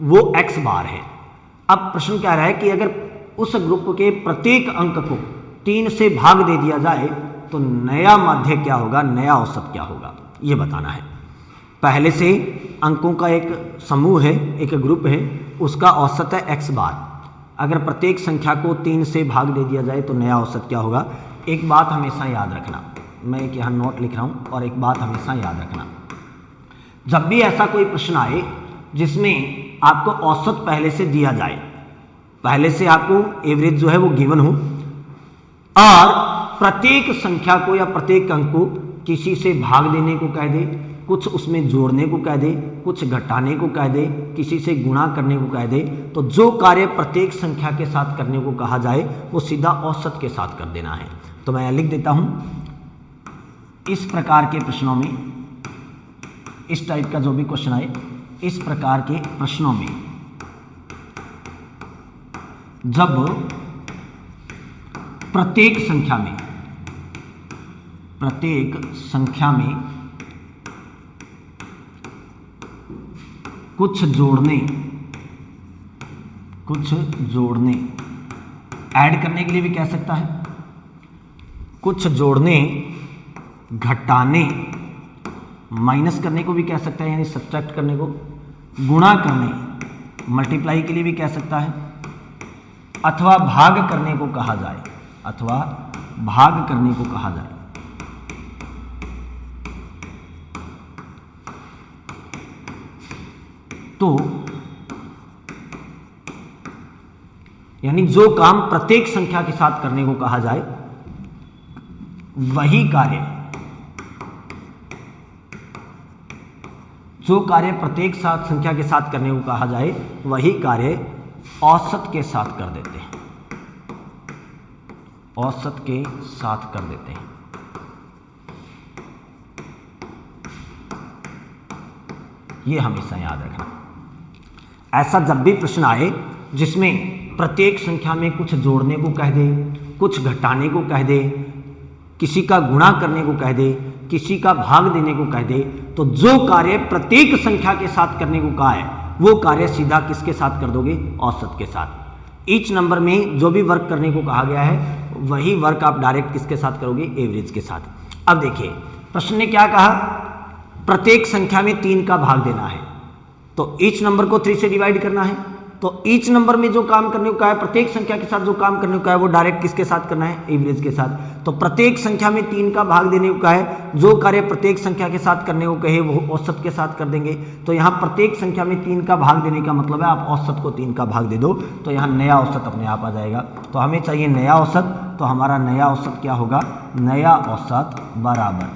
वो x बार है। अब प्रश्न क्या रहा है कि अगर उस ग्रुप के प्रत्येक अंक को 3 से भाग दे दिया जाए तो नया माध्य क्या होगा, नया औसत क्या होगा, ये बताना है। पहले से अंकों का एक समूह है, एक ग्रुप है, उसका औसत है x बार। अगर प्रत्येक संख्या को 3 से भाग दे दिया जाए तो नया औसत क्या होगा। एक बात हमेशा याद रखना, मैं एक यहाँ नोट लिख रहा हूँ, और एक बात हमेशा याद रखना, जब भी ऐसा कोई प्रश्न आए जिसमें आपको औसत पहले से दिया जाए, पहले से आपको एवरेज जो है वो गिवन हो, और प्रत्येक संख्या को या प्रत्येक अंक को किसी से भाग देने को कह दे, कुछ उसमें जोड़ने को कह दे, कुछ घटाने को कह दे, किसी से गुणा करने को कह दे, तो जो कार्य प्रत्येक संख्या के साथ करने को कहा जाए वो सीधा औसत के साथ कर देना है। तो मैं लिख देता हूं, इस प्रकार के प्रश्नों में, इस टाइप का जो भी क्वेश्चन आए, इस प्रकार के प्रश्नों में जब प्रत्येक संख्या में कुछ जोड़ने ऐड करने के लिए भी कह सकता है, कुछ जोड़ने, घटाने, माइनस करने को भी कह सकता है, यानी सब्ट्रैक्ट करने को, गुणा करने, मल्टीप्लाई के लिए भी कह सकता है, अथवा भाग करने को कहा जाए, तो यानी जो काम प्रत्येक संख्या के साथ करने को कहा जाए वही कार्य, जो कार्य प्रत्येक संख्या के साथ करने को कहा जाए वही कार्य औसत के साथ कर देते हैं, ये हमेशा याद रखना। ऐसा जब भी प्रश्न आए जिसमें प्रत्येक संख्या में कुछ जोड़ने को कह दे, कुछ घटाने को कह दे, किसी का गुणा करने को कह दे, किसी का भाग देने को कह दे, तो जो कार्य प्रत्येक संख्या के साथ करने को कहा है वो कार्य सीधा किसके साथ कर दोगे? औसत के साथ। ईच नंबर में जो भी वर्क करने को कहा गया है वही वर्क आप डायरेक्ट किसके साथ करोगे? एवरेज के साथ। अब देखिए प्रश्न ने क्या कहा, प्रत्येक संख्या में 3 का भाग देना है, तो ईच नंबर को 3 से डिवाइड करना है। तो ईच नंबर में जो काम करने को कहा है, प्रत्येक संख्या के साथ जो काम करने को कहा है वो डायरेक्ट किसके साथ करना है? एवरेज के साथ। तो प्रत्येक संख्या में 3 का भाग देने को कहा है, जो कार्य प्रत्येक संख्या के साथ करने को कहे वो औसत के साथ कर देंगे। तो यहाँ प्रत्येक संख्या में 3 का भाग देने का मतलब है आप औसत को 3 का भाग दे दो, तो यहाँ नया औसत अपने आप आ जाएगा। तो हमें चाहिए नया औसत, तो हमारा नया औसत क्या होगा? नया औसत बराबर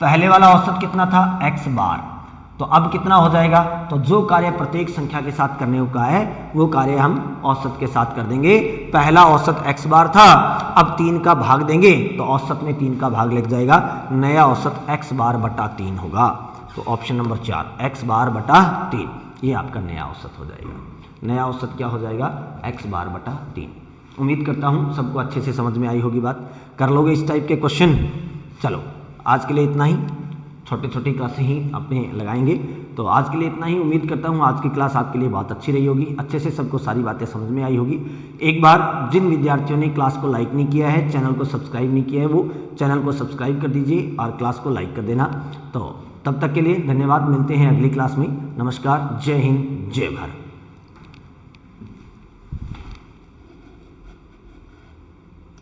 पहले वाला औसत कितना था? x बार। तो अब कितना हो जाएगा? तो जो कार्य प्रत्येक संख्या के साथ करने को कहा है वो कार्य हम औसत के साथ कर देंगे। पहला औसत x बार था, अब 3 का भाग देंगे तो औसत में 3 का भाग लग जाएगा, नया औसत x बार बटा 3 होगा। तो ऑप्शन नंबर 4 x बार बटा 3 ये आपका नया औसत हो जाएगा। नया औसत क्या हो जाएगा? x बार बटा 3। उम्मीद करता हूँ सबको अच्छे से समझ में आई होगी बात। कर लोगे इस टाइप के क्वेश्चन। चलो आज के लिए इतना ही, छोटे छोटे क्लासें ही अपने लगाएंगे। तो आज के लिए इतना ही। उम्मीद करता हूँ आज की क्लास आपके लिए बहुत अच्छी रही होगी, अच्छे से सबको सारी बातें समझ में आई होगी। एक बार जिन विद्यार्थियों ने क्लास को लाइक नहीं किया है, चैनल को सब्सक्राइब नहीं किया है, वो चैनल को सब्सक्राइब कर दीजिए और क्लास को लाइक कर देना। तो तब तक के लिए धन्यवाद, मिलते हैं अगली क्लास में। नमस्कार, जय हिंद, जय भारत।